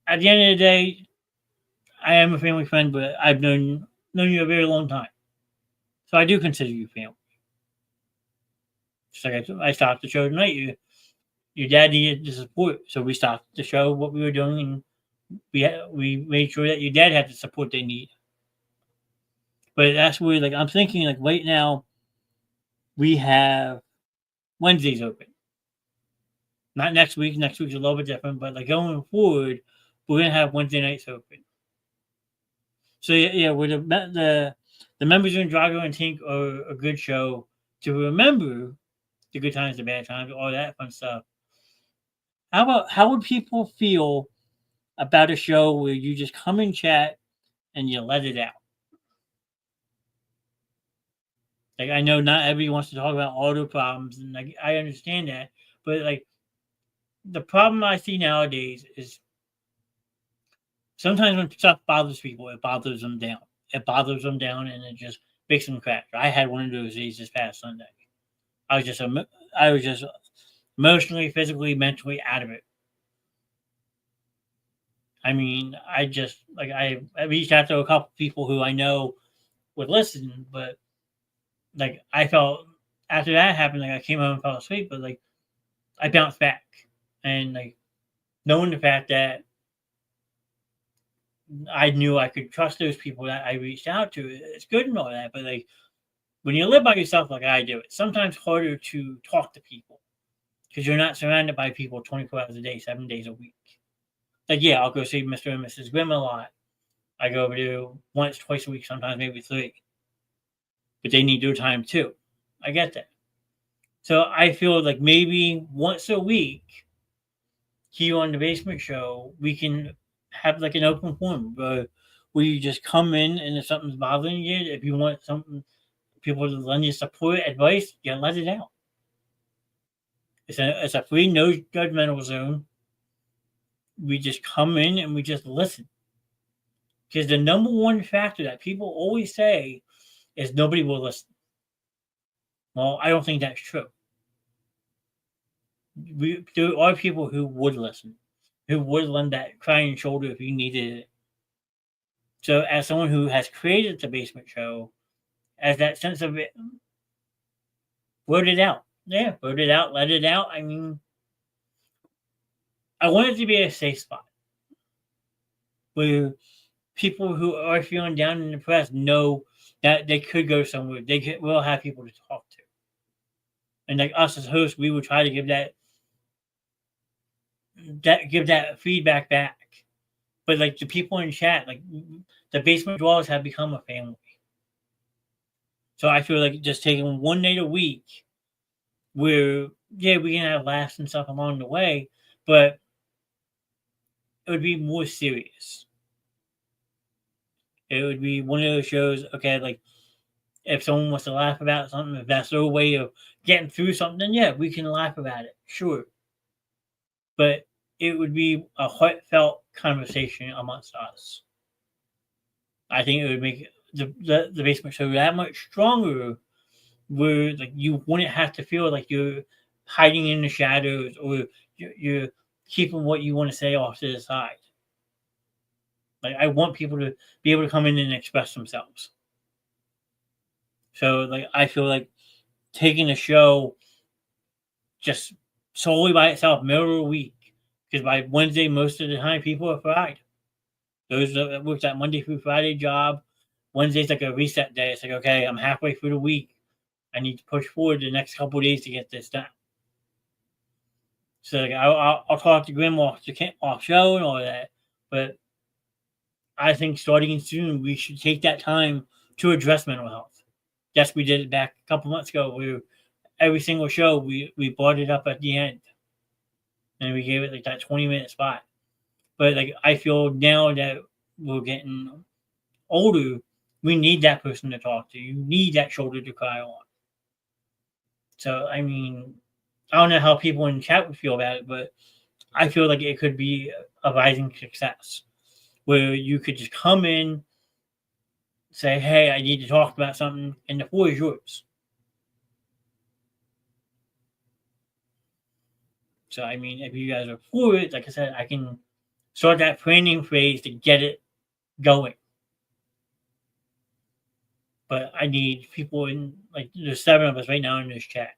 at the end of the day, I am a family friend, but I've known you a very long time, so I do consider you family. Just like I stopped the show tonight. Your dad needed the support, so we stopped the show, what we were doing, and we made sure that your dad had the support they need. But that's where, like, I'm thinking, like, right now, we have Wednesdays open. Not next week. Next week's a little bit different, but like going forward, we're gonna have Wednesday nights open. So yeah, with the members in Drago and Tink are a good show to remember the good times, the bad times, all that fun stuff. How would people feel about a show where you just come and chat and you let it out? Like I know not everybody wants to talk about all their problems, and like I understand that, but like the problem I see nowadays is sometimes when stuff bothers people, it bothers them down. It bothers them down, and it just makes them crack. I had one of those days this past Sunday. I was just emotionally, physically, mentally out of it. I mean, I reached out to a couple people who I know would listen, but like I felt after that happened, like I came home and fell asleep, but like I bounced back, and like knowing the fact that I knew I could trust those people that I reached out to, it's good and all that, but like when you live by yourself like I do, it's sometimes harder to talk to people because you're not surrounded by people 24 hours a day, 7 days a week. Like, yeah, I'll go see Mr. and Mrs. Grimm a lot. I go over there once, twice a week, sometimes maybe three. But they need their time too. I get that. So I feel like maybe once a week here on the Basement Show, we can have like an open forum where you just come in and if something's bothering you, if you want something, people to lend you support, advice, you let it out. It's a free, no judgmental zone. We just come in and we just listen. Because the number one factor that people always say is nobody will listen. Well, I don't think that's true. There are people who would listen, who would lend that crying shoulder if you needed it. So, as someone who has created the Basement Show, as that sense of it, wrote it out. Yeah, wrote it out, let it out. I mean, I want it to be a safe spot where people who are feeling down and depressed know that they could go somewhere. Will have people to talk to. And like us as hosts, we would try to give that feedback back. But like the people in chat, like the Basement Dwellers have become a family. So I feel like just taking one night a week where yeah, we can have laughs and stuff along the way, but it would be more serious. It would be one of those shows, okay, like if someone wants to laugh about something, if that's their way of getting through something, then yeah, we can laugh about it, sure. But it would be a heartfelt conversation amongst us. I think it would make the basement show that much stronger, where like you wouldn't have to feel like you're hiding in the shadows, or you're keeping what you want to say off to the side. Like, I want people to be able to come in and express themselves. So like I feel like taking a show just solely by itself, middle of the week, because by Wednesday most of the time people are fried. Those that works that Monday through Friday job, Wednesday's like a reset day. It's like, okay, I'm halfway through the week. I need to push forward the next couple of days to get this done. So like, I'll talk to Grim off show and all that, but I think starting soon we should take that time to address mental health. Yes, we did it back a couple months ago. Every single show we brought it up at the end, and we gave it like that 20-minute spot. But like I feel now that we're getting older, we need that person to talk to. You need that shoulder to cry on. So I mean, I don't know how people in chat would feel about it, but I feel like it could be a rising success where you could just come in, say, hey, I need to talk about something, and the floor is yours. So, I mean, if you guys are for it, like I said, I can start that planning phase to get it going. But I need people in, like, there's 7 of us right now in this chat.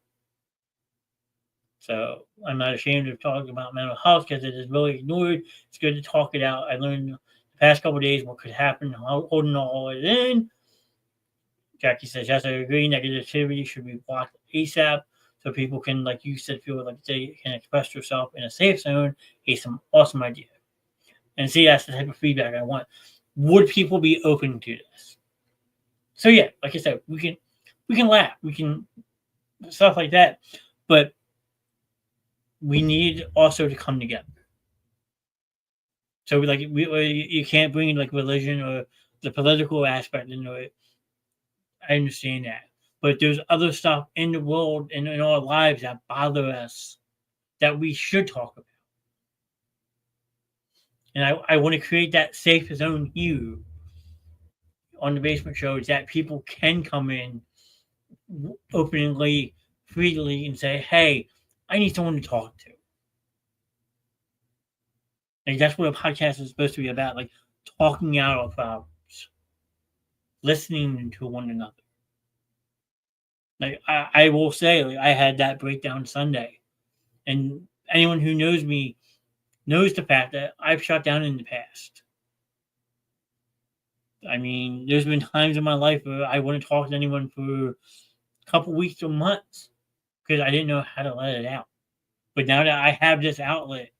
So I'm not ashamed of talking about mental health because it is really ignored. It's good to talk it out. I learned the past couple of days what could happen, holding all it in. Jackie says, yes, I agree. Negativity should be blocked ASAP so people can, like you said, feel like they can express themselves in a safe zone. It's some awesome idea. And see, that's the type of feedback I want. Would people be open to this? So yeah, like I said, we can laugh, we can stuff like that, but we need also to come together. So you can't bring like religion or the political aspect into it. I understand that, but there's other stuff in the world and in our lives that bother us that we should talk about. And I want to create that safe zone here on the basement shows that people can come in openly, freely, and say, hey, I need someone to talk to. Like that's what a podcast is supposed to be about, like talking out our problems, listening to one another. Like I will say, like, I had that breakdown Sunday, and anyone who knows me knows the fact that I've shut down in the past. I mean, there's been times in my life where I wouldn't talk to anyone for a couple weeks or months because I didn't know how to let it out. But now that I have this outlet,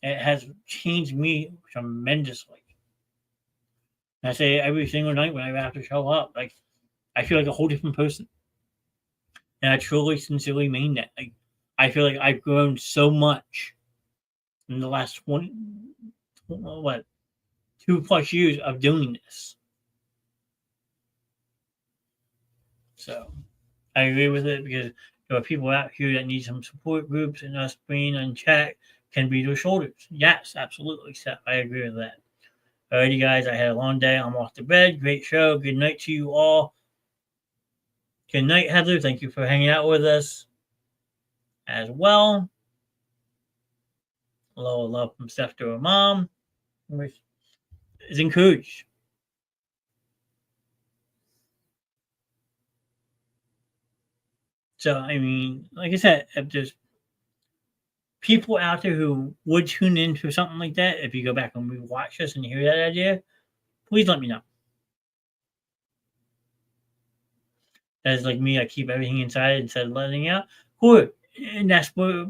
it has changed me tremendously. And I say every single night when I have to show up, like I feel like a whole different person. And I truly, sincerely mean that. Like I feel like I've grown so much in the last 2+ years of doing this. So I agree with it because there are people out here that need some support groups, and us being in chat can be their shoulders. Yes, absolutely, Seth. I agree with that. Alrighty, guys, I had a long day. I'm off to bed. Great show. Good night to you all. Good night, Heather. Thank you for hanging out with us as well. Hello, love from Steph to her mom. Is encouraged. So, I mean, like I said, if there's people out there who would tune in for something like that, if you go back and rewatch this and hear that idea, please let me know. As like me, I keep everything inside instead of letting it out. Cool. And that's what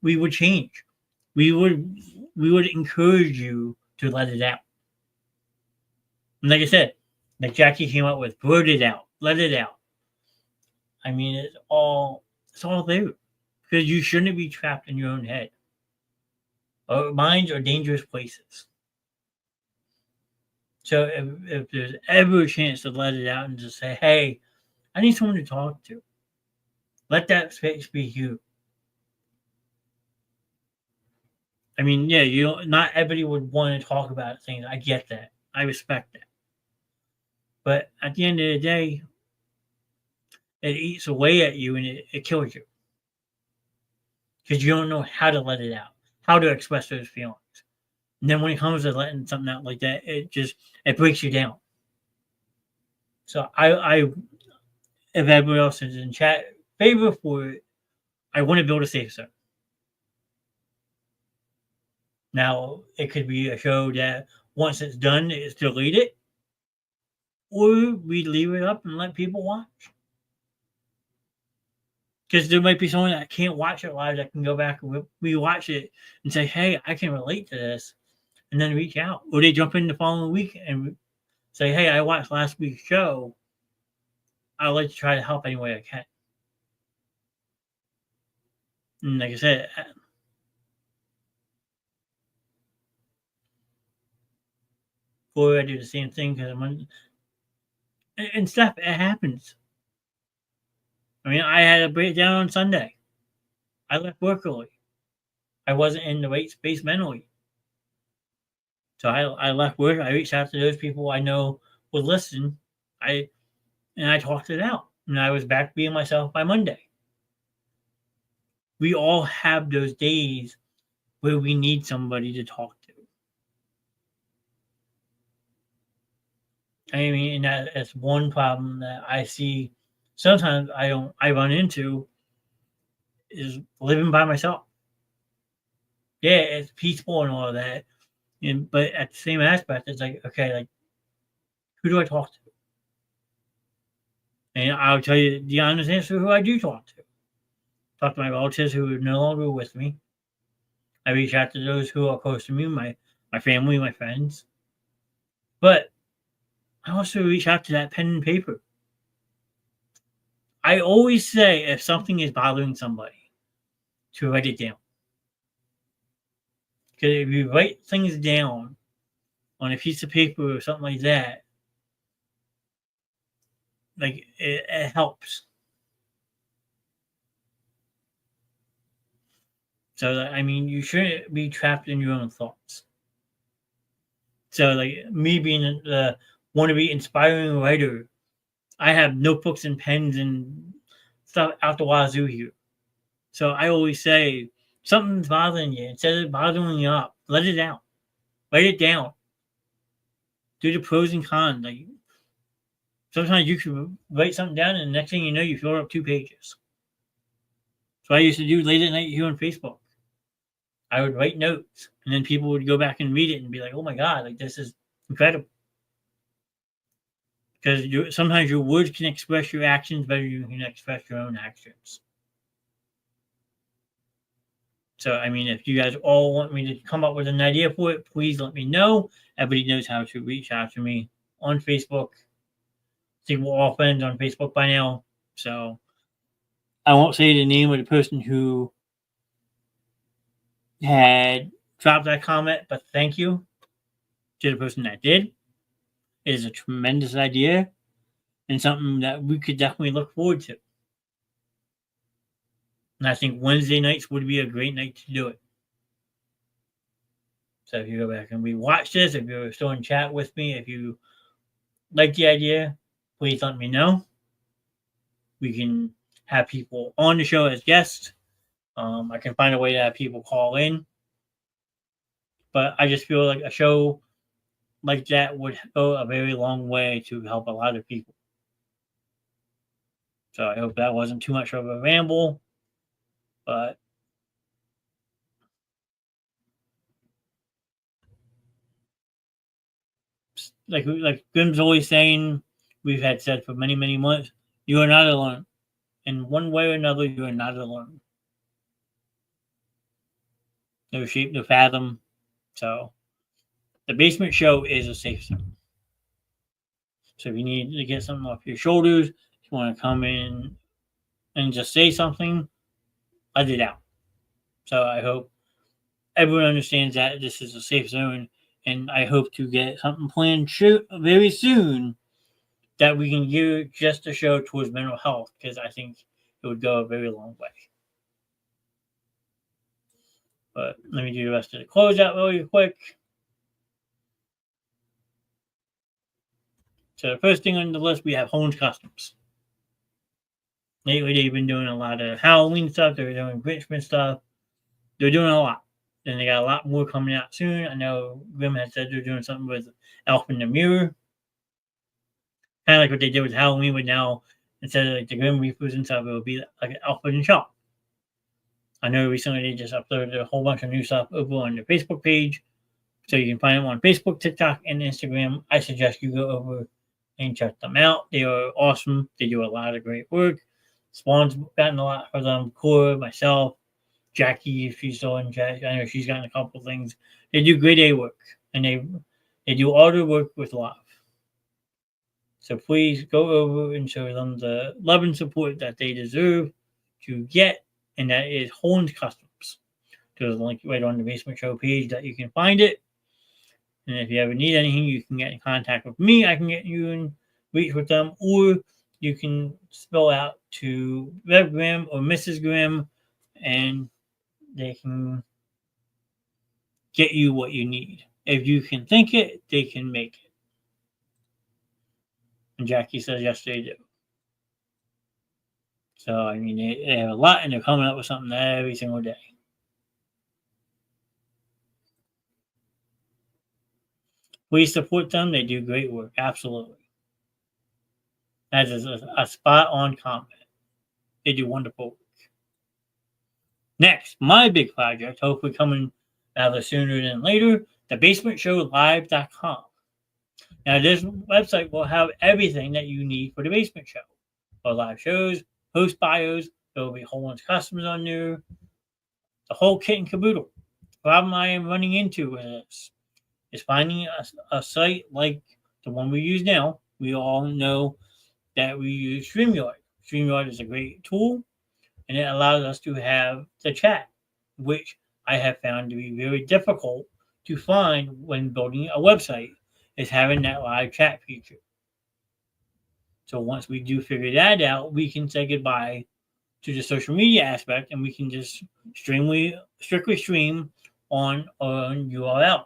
we would change. We would encourage you to let it out. And like I said, like Jackie came up with, blurt it out, let it out. I mean, it's all there. Because you shouldn't be trapped in your own head. Our minds are dangerous places. So if there's ever a chance to let it out and just say, hey, I need someone to talk to. Let that space be you. I mean, yeah, not everybody would want to talk about things. I get that. I respect that. But at the end of the day, it eats away at you and it kills you because you don't know how to let it out, how to express those feelings. And then when it comes to letting something out like that, it breaks you down. So if everybody else is in chat favor for it, I want to build a safe zone. Now it could be a show that once it's done, it's deleted, or we leave it up and let people watch. Because there might be someone that can't watch it live that can go back and rewatch it and say, "Hey, I can relate to this," and then reach out, or they jump in the following week and say, "Hey, I watched last week's show. I'd like to try to help any way I can." And like I said, before I do the same thing because and stuff. It happens. I mean, I had a breakdown on Sunday. I left work early. I wasn't in the right space mentally. So I left work. I reached out to those people I know would listen. I talked it out. And I was back being myself by Monday. We all have those days where we need somebody to talk to. I mean, and that's one problem that I see sometimes I run into is living by myself. Yeah, it's peaceful and all of that. But at the same aspect, it's like, okay, like who do I talk to? And I'll tell you the honest answer who I do talk to. Talk to my relatives who are no longer with me. I reach out to those who are close to me, my family, my friends. But I also reach out to that pen and paper. I always say if something is bothering somebody, to write it down. Because if you write things down on a piece of paper or something like that, like it helps. So I mean, you shouldn't be trapped in your own thoughts. So like me being the wannabe inspiring writer, I have notebooks and pens and stuff out the wazoo here. So I always say something's bothering you. Instead of bothering you up, let it out. Write it down. Do the pros and cons. Like sometimes you can write something down, and the next thing you know, you fill up 2 pages. So I used to do late at night here on Facebook. I would write notes, and then people would go back and read it and be like, "Oh my god, like this is incredible." Because sometimes your words can express your actions better than you can express your own actions. So, I mean, if you guys all want me to come up with an idea for it, please let me know. Everybody knows how to reach out to me on Facebook. I think we're all friends on Facebook by now. So, I won't say the name of the person who had dropped that comment, but thank you to the person that did. It is a tremendous idea and something that we could definitely look forward to. And I think Wednesday nights would be a great night to do it. So if you go back and rewatch this, if you're still in chat with me, if you like the idea, please let me know. We can have people on the show as guests. I can find a way to have people call in. But I just feel like a show like that would go a very long way to help a lot of people. So I hope that wasn't too much of a ramble. But like Grim's always saying, we've had said for many, many months, you are not alone. In one way or another, you are not alone. No shape, no fathom. So the basement show is a safe zone. So if you need to get something off your shoulders, if you want to come in and just say something, let it out. So I hope everyone understands that this is a safe zone, and I hope to get something planned very soon that we can gear just a show towards mental health, because I think it would go a very long way. But let me do the rest of the closeout really quick. So the first thing on the list, we have Holmes Customs. Lately, they've been doing a lot of Halloween stuff. They're doing Christmas stuff. They're doing a lot. And they got a lot more coming out soon. I know Grimm has said they're doing something with Elf in the Mirror. Kind of like what they did with Halloween, but now instead of like the Grim Reapers and stuff, it will be like an Elf in the Shop. I know recently they just uploaded a whole bunch of new stuff over on their Facebook page. So you can find them on Facebook, TikTok, and Instagram. I suggest you go over and check them out. They are awesome. They do a lot of great work. Spawn's gotten a lot for them. Cora, myself, Jackie, if she's still in chat, I know she's gotten a couple things. They do great A work, and they do all their work with love. So please go over and show them the love and support that they deserve to get, and that is Holmes Customs. There's a link right on the Basement Show page that you can find it. And if you ever need anything, you can get in contact with me. I can get you in reach with them, or you can spell out to Rev Grimm or Mrs. Grimm, and they can get you what you need. If you can think it, they can make it. And Jackie says, yes, they do. So, I mean, they have a lot, and they're coming up with something every single day. Please support them. They do great work. Absolutely. That is a spot on comment. They do wonderful work. Next, my big project, hopefully coming rather sooner than later, thebasementshowlive.com. Now, this website will have everything that you need for the Basement Show. For live shows, host bios, there will be Holmes Customs on there, the whole kit and caboodle. The problem I am running into with this is finding a site like the one we use now. We all know that we use StreamYard. StreamYard is a great tool, and it allows us to have the chat, which I have found to be very difficult to find when building a website, is having that live chat feature. So once we do figure that out, we can say goodbye to the social media aspect, and we can just strictly stream on our own URL.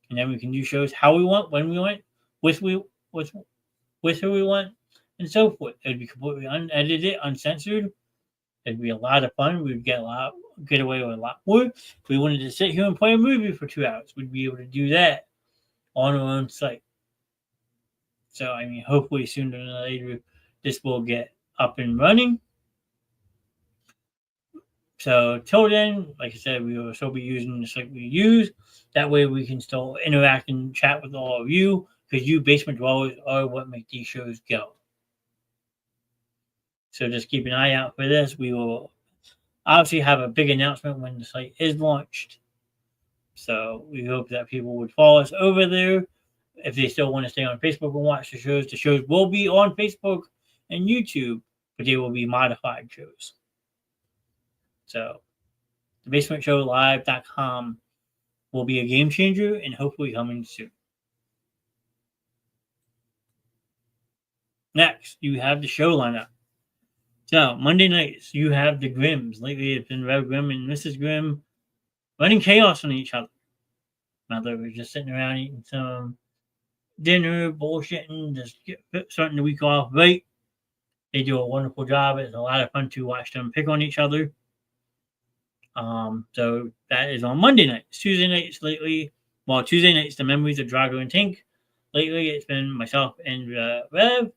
And then we can do shows how we want, when we want, with who we want, and so forth. It'd be completely unedited, uncensored. It'd be a lot of fun. We'd get away with a lot more. If we wanted to sit here and play a movie for 2 hours, we'd be able to do that on our own site. So, I mean, hopefully sooner than later, this will get up and running. So, till then, like I said, we will still be using the site we use. That way we can still interact and chat with all of you, because you basement dwellers are what make these shows go. So just keep an eye out for this. We will obviously have a big announcement when the site is launched. So we hope that people would follow us over there. If they still want to stay on Facebook and watch the shows will be on Facebook and YouTube, but they will be modified shows. So thebasementshowlive.com will be a game changer and hopefully coming soon. Next, you have the show lineup. So Monday nights, you have the Grimms. Lately, it's been Rev Grimm and Mrs. Grimm running chaos on each other. Whether we're just sitting around eating some dinner, bullshitting, just starting the week off right. They do a wonderful job. It's a lot of fun to watch them pick on each other. So that is on Monday nights. Tuesday nights lately, Tuesday nights, the Memories of Drago and Tink. Lately, it's been myself and Rev.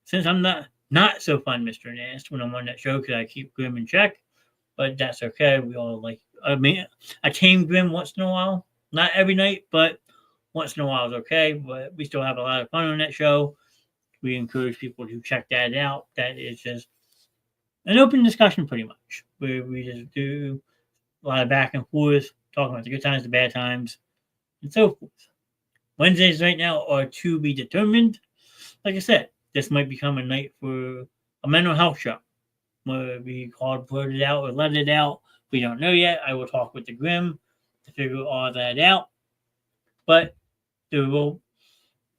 Since I'm not so fun, Mr. Knast, when I'm on that show, because I keep Grimm in check, but that's okay. We all like, I tame Grimm once in a while. Not every night, but once in a while is okay. But we still have a lot of fun on that show. We encourage people to check that out. That is just an open discussion, pretty much, where we just do a lot of back and forth, talking about the good times, the bad times, and so forth. Wednesdays right now are to be determined. Like I said, this might become a night for a mental health show, whether it be called Blurt It Out or Let It Out. We don't know yet. I will talk with the Grimm to figure all that out. But there will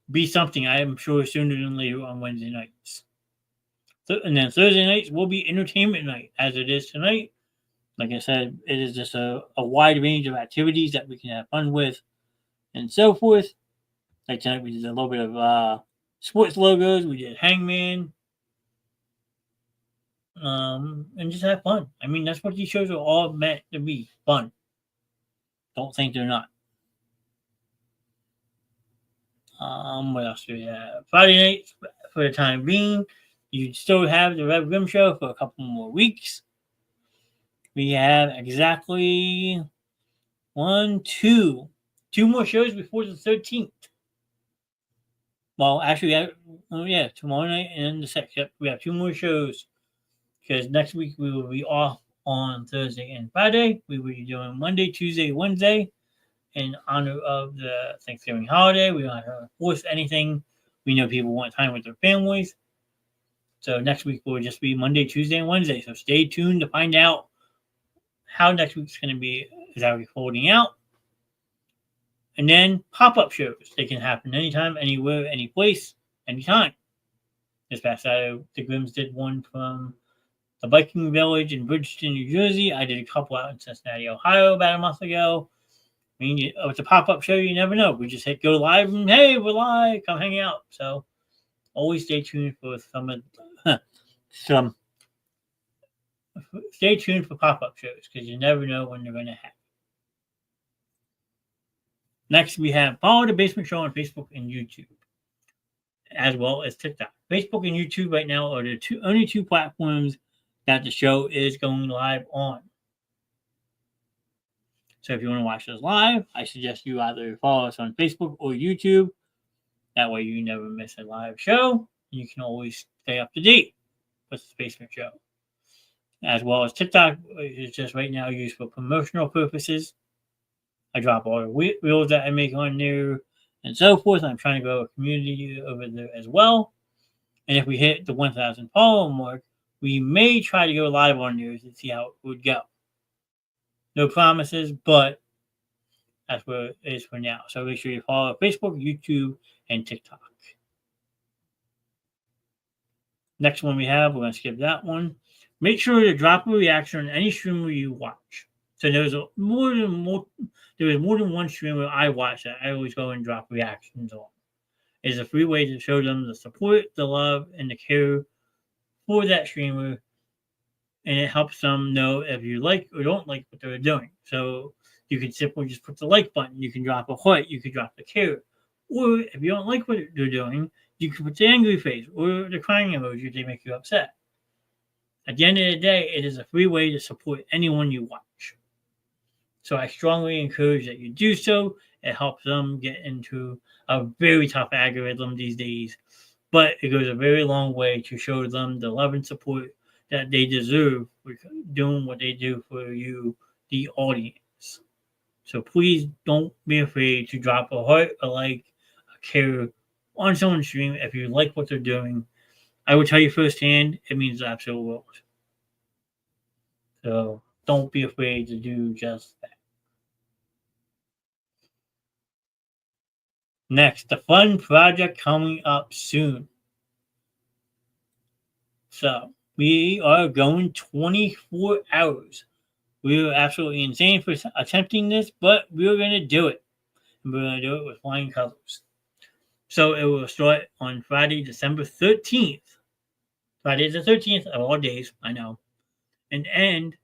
be something, I am sure, sooner than later on Wednesday nights. And then Thursday nights will be entertainment night, as it is tonight. Like I said, it is just a wide range of activities that we can have fun with and so forth. Like tonight, we did a little bit of sports logos. We did Hangman, and just have fun. I mean, that's what these shows are all meant to be, fun. Don't think they're not. What else do we have? Friday night, for the time being, you still have the Red Rim show for a couple more weeks. We have exactly two more shows before the 13th. Well, actually, tomorrow night and the 6th. Yep, we have two more shows because next week we will be off on Thursday and Friday. We will be doing Monday, Tuesday, Wednesday in honor of the Thanksgiving holiday. We don't have to force anything. We know people want time with their families. So next week will just be Monday, Tuesday, and Wednesday. So stay tuned to find out how next week's going to be. Is that folding out? And then pop-up shows. They can happen anytime, anywhere, any place, anytime. This past Saturday, the Grimms did one from the Viking Village in Bridgeton, New Jersey. I did a couple out in Cincinnati, Ohio about a month ago. I mean, it's a pop-up show. You never know. We just hit go live and, hey, we're live. Come hang out. So always stay tuned for stay tuned for pop-up shows because you never know when they're going to happen. Next, we have Follow the Basement Show on Facebook and YouTube, as well as TikTok. Facebook and YouTube right now are the only two platforms that the show is going live on. So if you want to watch us live, I suggest you either follow us on Facebook or YouTube. That way you never miss a live show. You can always stay up to date with the Basement Show. As well as TikTok is just right now used for promotional purposes. I drop all the reels that I make on there and so forth. I'm trying to grow a community over there as well. And if we hit the 1,000 follower mark, we may try to go live on there to see how it would go. No promises, but that's where it is for now. So make sure you follow Facebook, YouTube, and TikTok. Next one we have, we're going to skip that one. Make sure to drop a reaction on any streamer you watch. So there was more than one streamer I watch that I always go and drop reactions on. It's a free way to show them the support, the love, and the care for that streamer, and it helps them know if you like or don't like what they're doing. So you can simply just put the like button, you can drop a heart, you can drop the care, or if you don't like what they're doing, you can put the angry face or the crying emoji if they make you upset. At the end of the day, it is a free way to support anyone you watch. So I strongly encourage that you do so. It helps them get into a very tough algorithm these days, but it goes a very long way to show them the love and support that they deserve for doing what they do for you, the audience. So please don't be afraid to drop a heart, a like, a care on someone's stream if you like what they're doing. I will tell you firsthand, it means the absolute world. So don't be afraid to do just that. Next, the fun project coming up soon. So we are going 24 hours. We are absolutely insane for attempting this, but we're going to do it. And we're going to do it with flying colors. So it will start on Friday, December 13th. Friday is the 13th of all days, I know. And end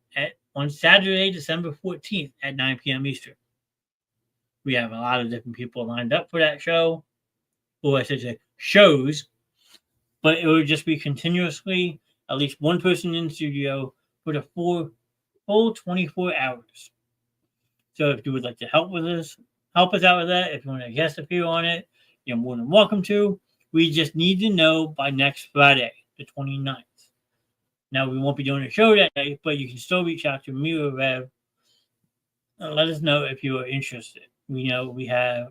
on Saturday, December 14th at 9 p.m. Eastern. We have a lot of different people lined up for that show. Or I should say shows. But it will just be continuously at least one person in the studio for the full 24 hours. So if you would like to help us out with that, if you want to guest appear on it, you're more than welcome to. We just need to know by next Friday, the 29th. Now, we won't be doing a show that day, but you can still reach out to me or Rev and let us know if you are interested. We know we have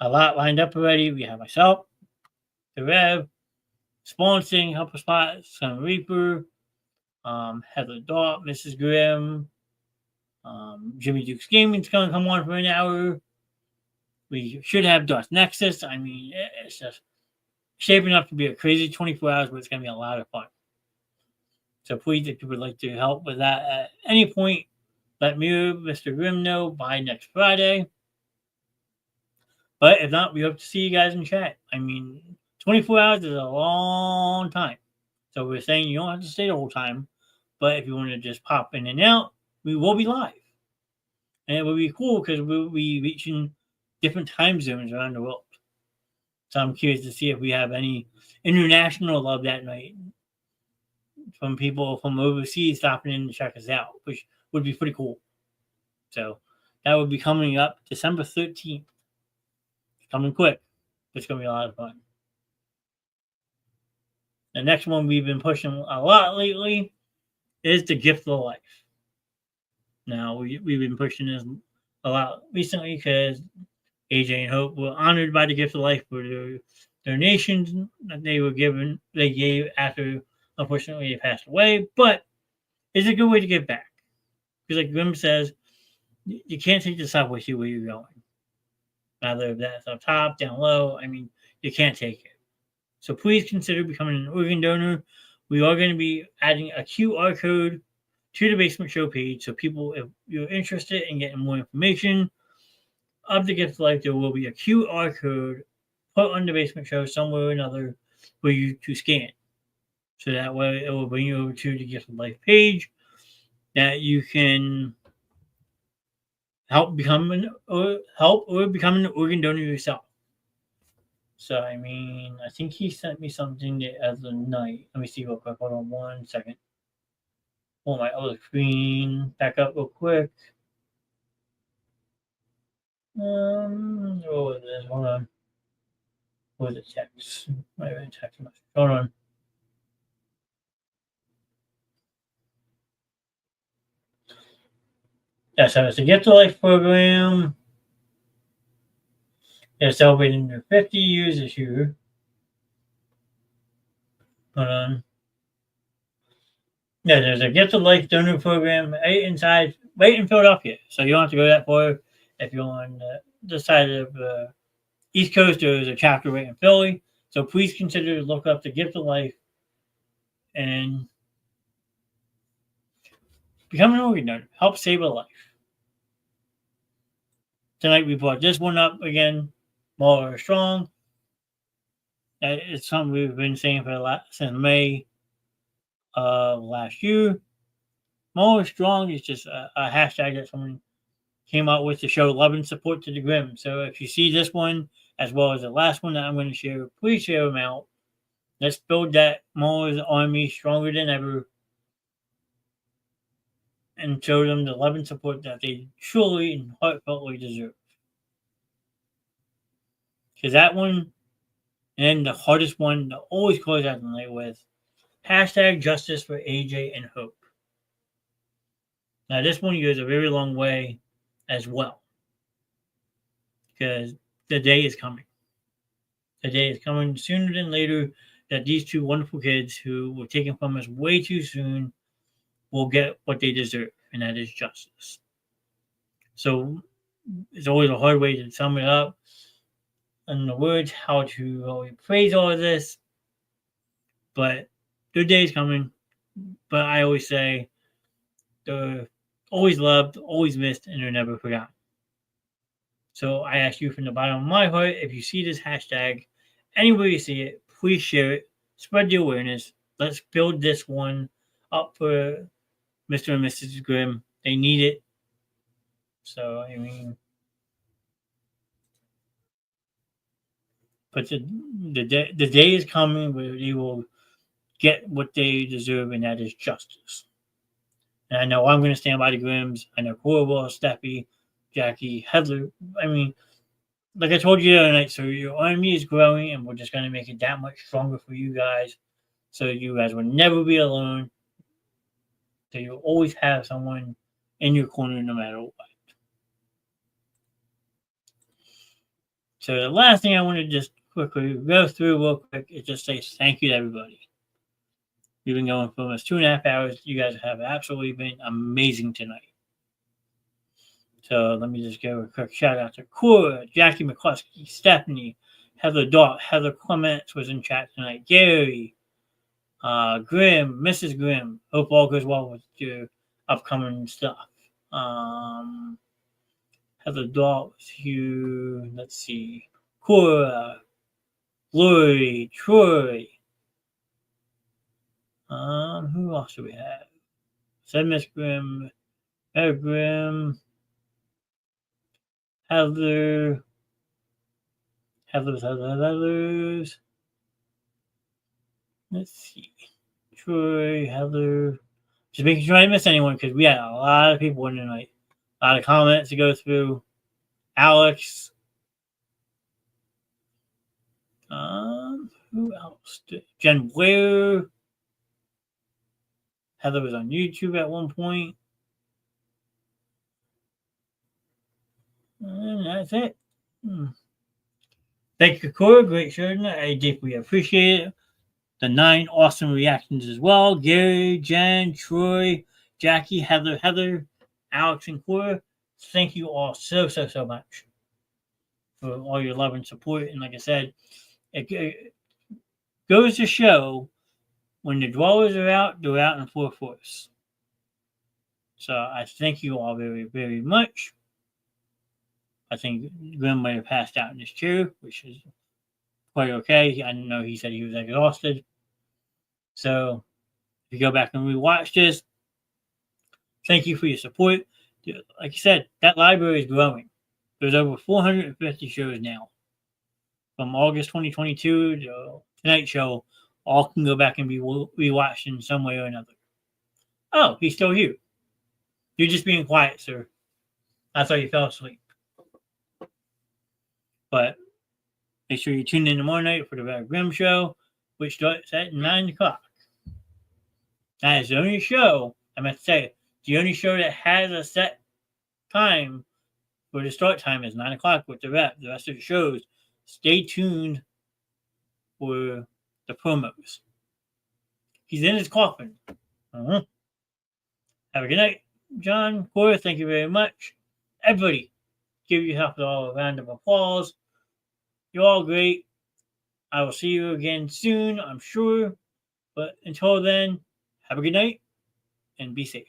a lot lined up already. We have myself, the Rev, Sponsoring, Help Us Spot, Son Reaper, Heather Dart, Mrs. Grimm, Jimmy Duke's Gaming's going to come on for an hour. We should have Dust Nexus. I mean, it's just shaping up to be a crazy 24 hours, but it's going to be a lot of fun. So please, if you would like to help with that at any point, let me or Mr. Grimm know by next Friday. But if not, we hope to see you guys in chat. I mean, 24 hours is a long time. So we're saying you don't have to stay the whole time. But if you want to just pop in and out, we will be live. And it will be cool because we'll be reaching different time zones around the world. So I'm curious to see if we have any international love that night from people from overseas stopping in to check us out, which would be pretty cool. So that will be coming up December 13th. It's coming quick. It's going to be a lot of fun. The next one we've been pushing a lot lately is the Gift of Life. Now, we've been pushing this a lot recently because AJ and Hope were honored by the Gift of Life for their donations that they gave after, unfortunately, they passed away. But it's a good way to give back. Because like Grimm says, you can't take the stuff with you where you're going. Either that's up top, down low, I mean, you can't take it. So please consider becoming an organ donor. We are going to be adding a QR code to the Basement Show page. So people, if you're interested in getting more information of the Gift of Life, there will be a QR code put on the Basement Show somewhere or another for you to scan. So that way it will bring you over to the Gift of Life page that you can help become an organ donor yourself. So, I mean, I think he sent me something the other night. Let me see real quick. Hold on 1 second. Pull my other screen back up real quick. What was this? Hold on. What was it? Text? Might have been text message. Hold on. Yeah, so it's a Gift of Life program. They're celebrating their 50 years this year. Hold on. Yeah, there's a Gift of Life donor program right in Philadelphia. So you don't have to go that far. If you're on this side of the East Coast, there's a chapter right in Philly. So please consider to look up the Gift of Life and become an organ donor. Help save a life. Tonight we brought this one up again. More strong. It's something we've been saying since May of last year. More strong is just a hashtag that someone came out with to show love and support to the Grimm. So if you see this one, as well as the last one that I'm going to share, please share them out. Let's build that Muller's army stronger than ever and show them the love and support that they truly and heartfeltly deserve. Because that one, and the hardest one to always close out the night with, hashtag justice for AJ and Hope. Now this one goes a very long way as well. Because the day is coming. The day is coming sooner than later that these two wonderful kids who were taken from us way too soon will get what they deserve, and that is justice. So it's always a hard way to sum it up in the words how to really phrase all of this, but their day is coming. But I always say they're always loved, always missed, and they're never forgotten. So I ask you from the bottom of my heart, if you see this hashtag, anywhere you see it, please share it, spread the awareness. Let's build this one up for Mr. and Mrs. Grimm. They need it. So, I mean, but the day is coming where they will get what they deserve, and that is justice. And I know I'm going to stand by the Grimms. I know Corwell, Steffi, Jackie, Heather. I mean, like I told you the other night, so your army is growing, and we're just going to make it that much stronger for you guys. So you guys will never be alone. So you'll always have someone in your corner no matter what. So the last thing I want to just quickly go through real quick is just say thank you to everybody. We've been going for almost 2.5 hours. You guys have absolutely been amazing tonight. So let me just give a quick shout out to Cora, Jackie McCluskey, Stephanie, Heather Dart, Heather Clements was in chat tonight, Gary, Grimm, Mrs. Grimm. Hope all goes well with your upcoming stuff. Heather Dawes, Hugh, let's see. Cora, Lori, Troy. Who else do we have? Said Miss Grimm, Eric Grimm, Heather, Heather's. Let's see. Troy, Heather. Just making sure I didn't miss anyone because we had a lot of people in tonight. A lot of comments to go through. Alex. Who else? Jen Blair. Heather was on YouTube at one point. And that's it. Thank you, Cora. Great show tonight. I deeply appreciate it. The 9 awesome reactions as well. Gary, Jen, Troy, Jackie, Heather, Alex, and Cora. Thank you all so much for all your love and support. And like I said, it goes to show when the dwellers are out, they're out in full force. So I thank you all very, very much. I think Glenn might have passed out in his chair, which is quite okay. I know he said he was exhausted. So if you go back and rewatch this, thank you for your support. Like I said, that library is growing. There's over 450 shows now. From August 2022 to Tonight Show, all can go back and be rewatched in some way or another. Oh, he's still here. You're just being quiet, sir. I thought you fell asleep. But make sure you tune in tomorrow night for the Red Grimm Show, which starts at 9 o'clock. That is the only show, I meant to say, the only show that has a set time for the start time is 9 o'clock with the rep. The rest of the shows, stay tuned for the promos. He's in his coffin. Have a good night, John, Cora. Thank you very much. Everybody, give yourself a round of applause. You're all great. I will see you again soon, I'm sure. But until then, have a good night and be safe.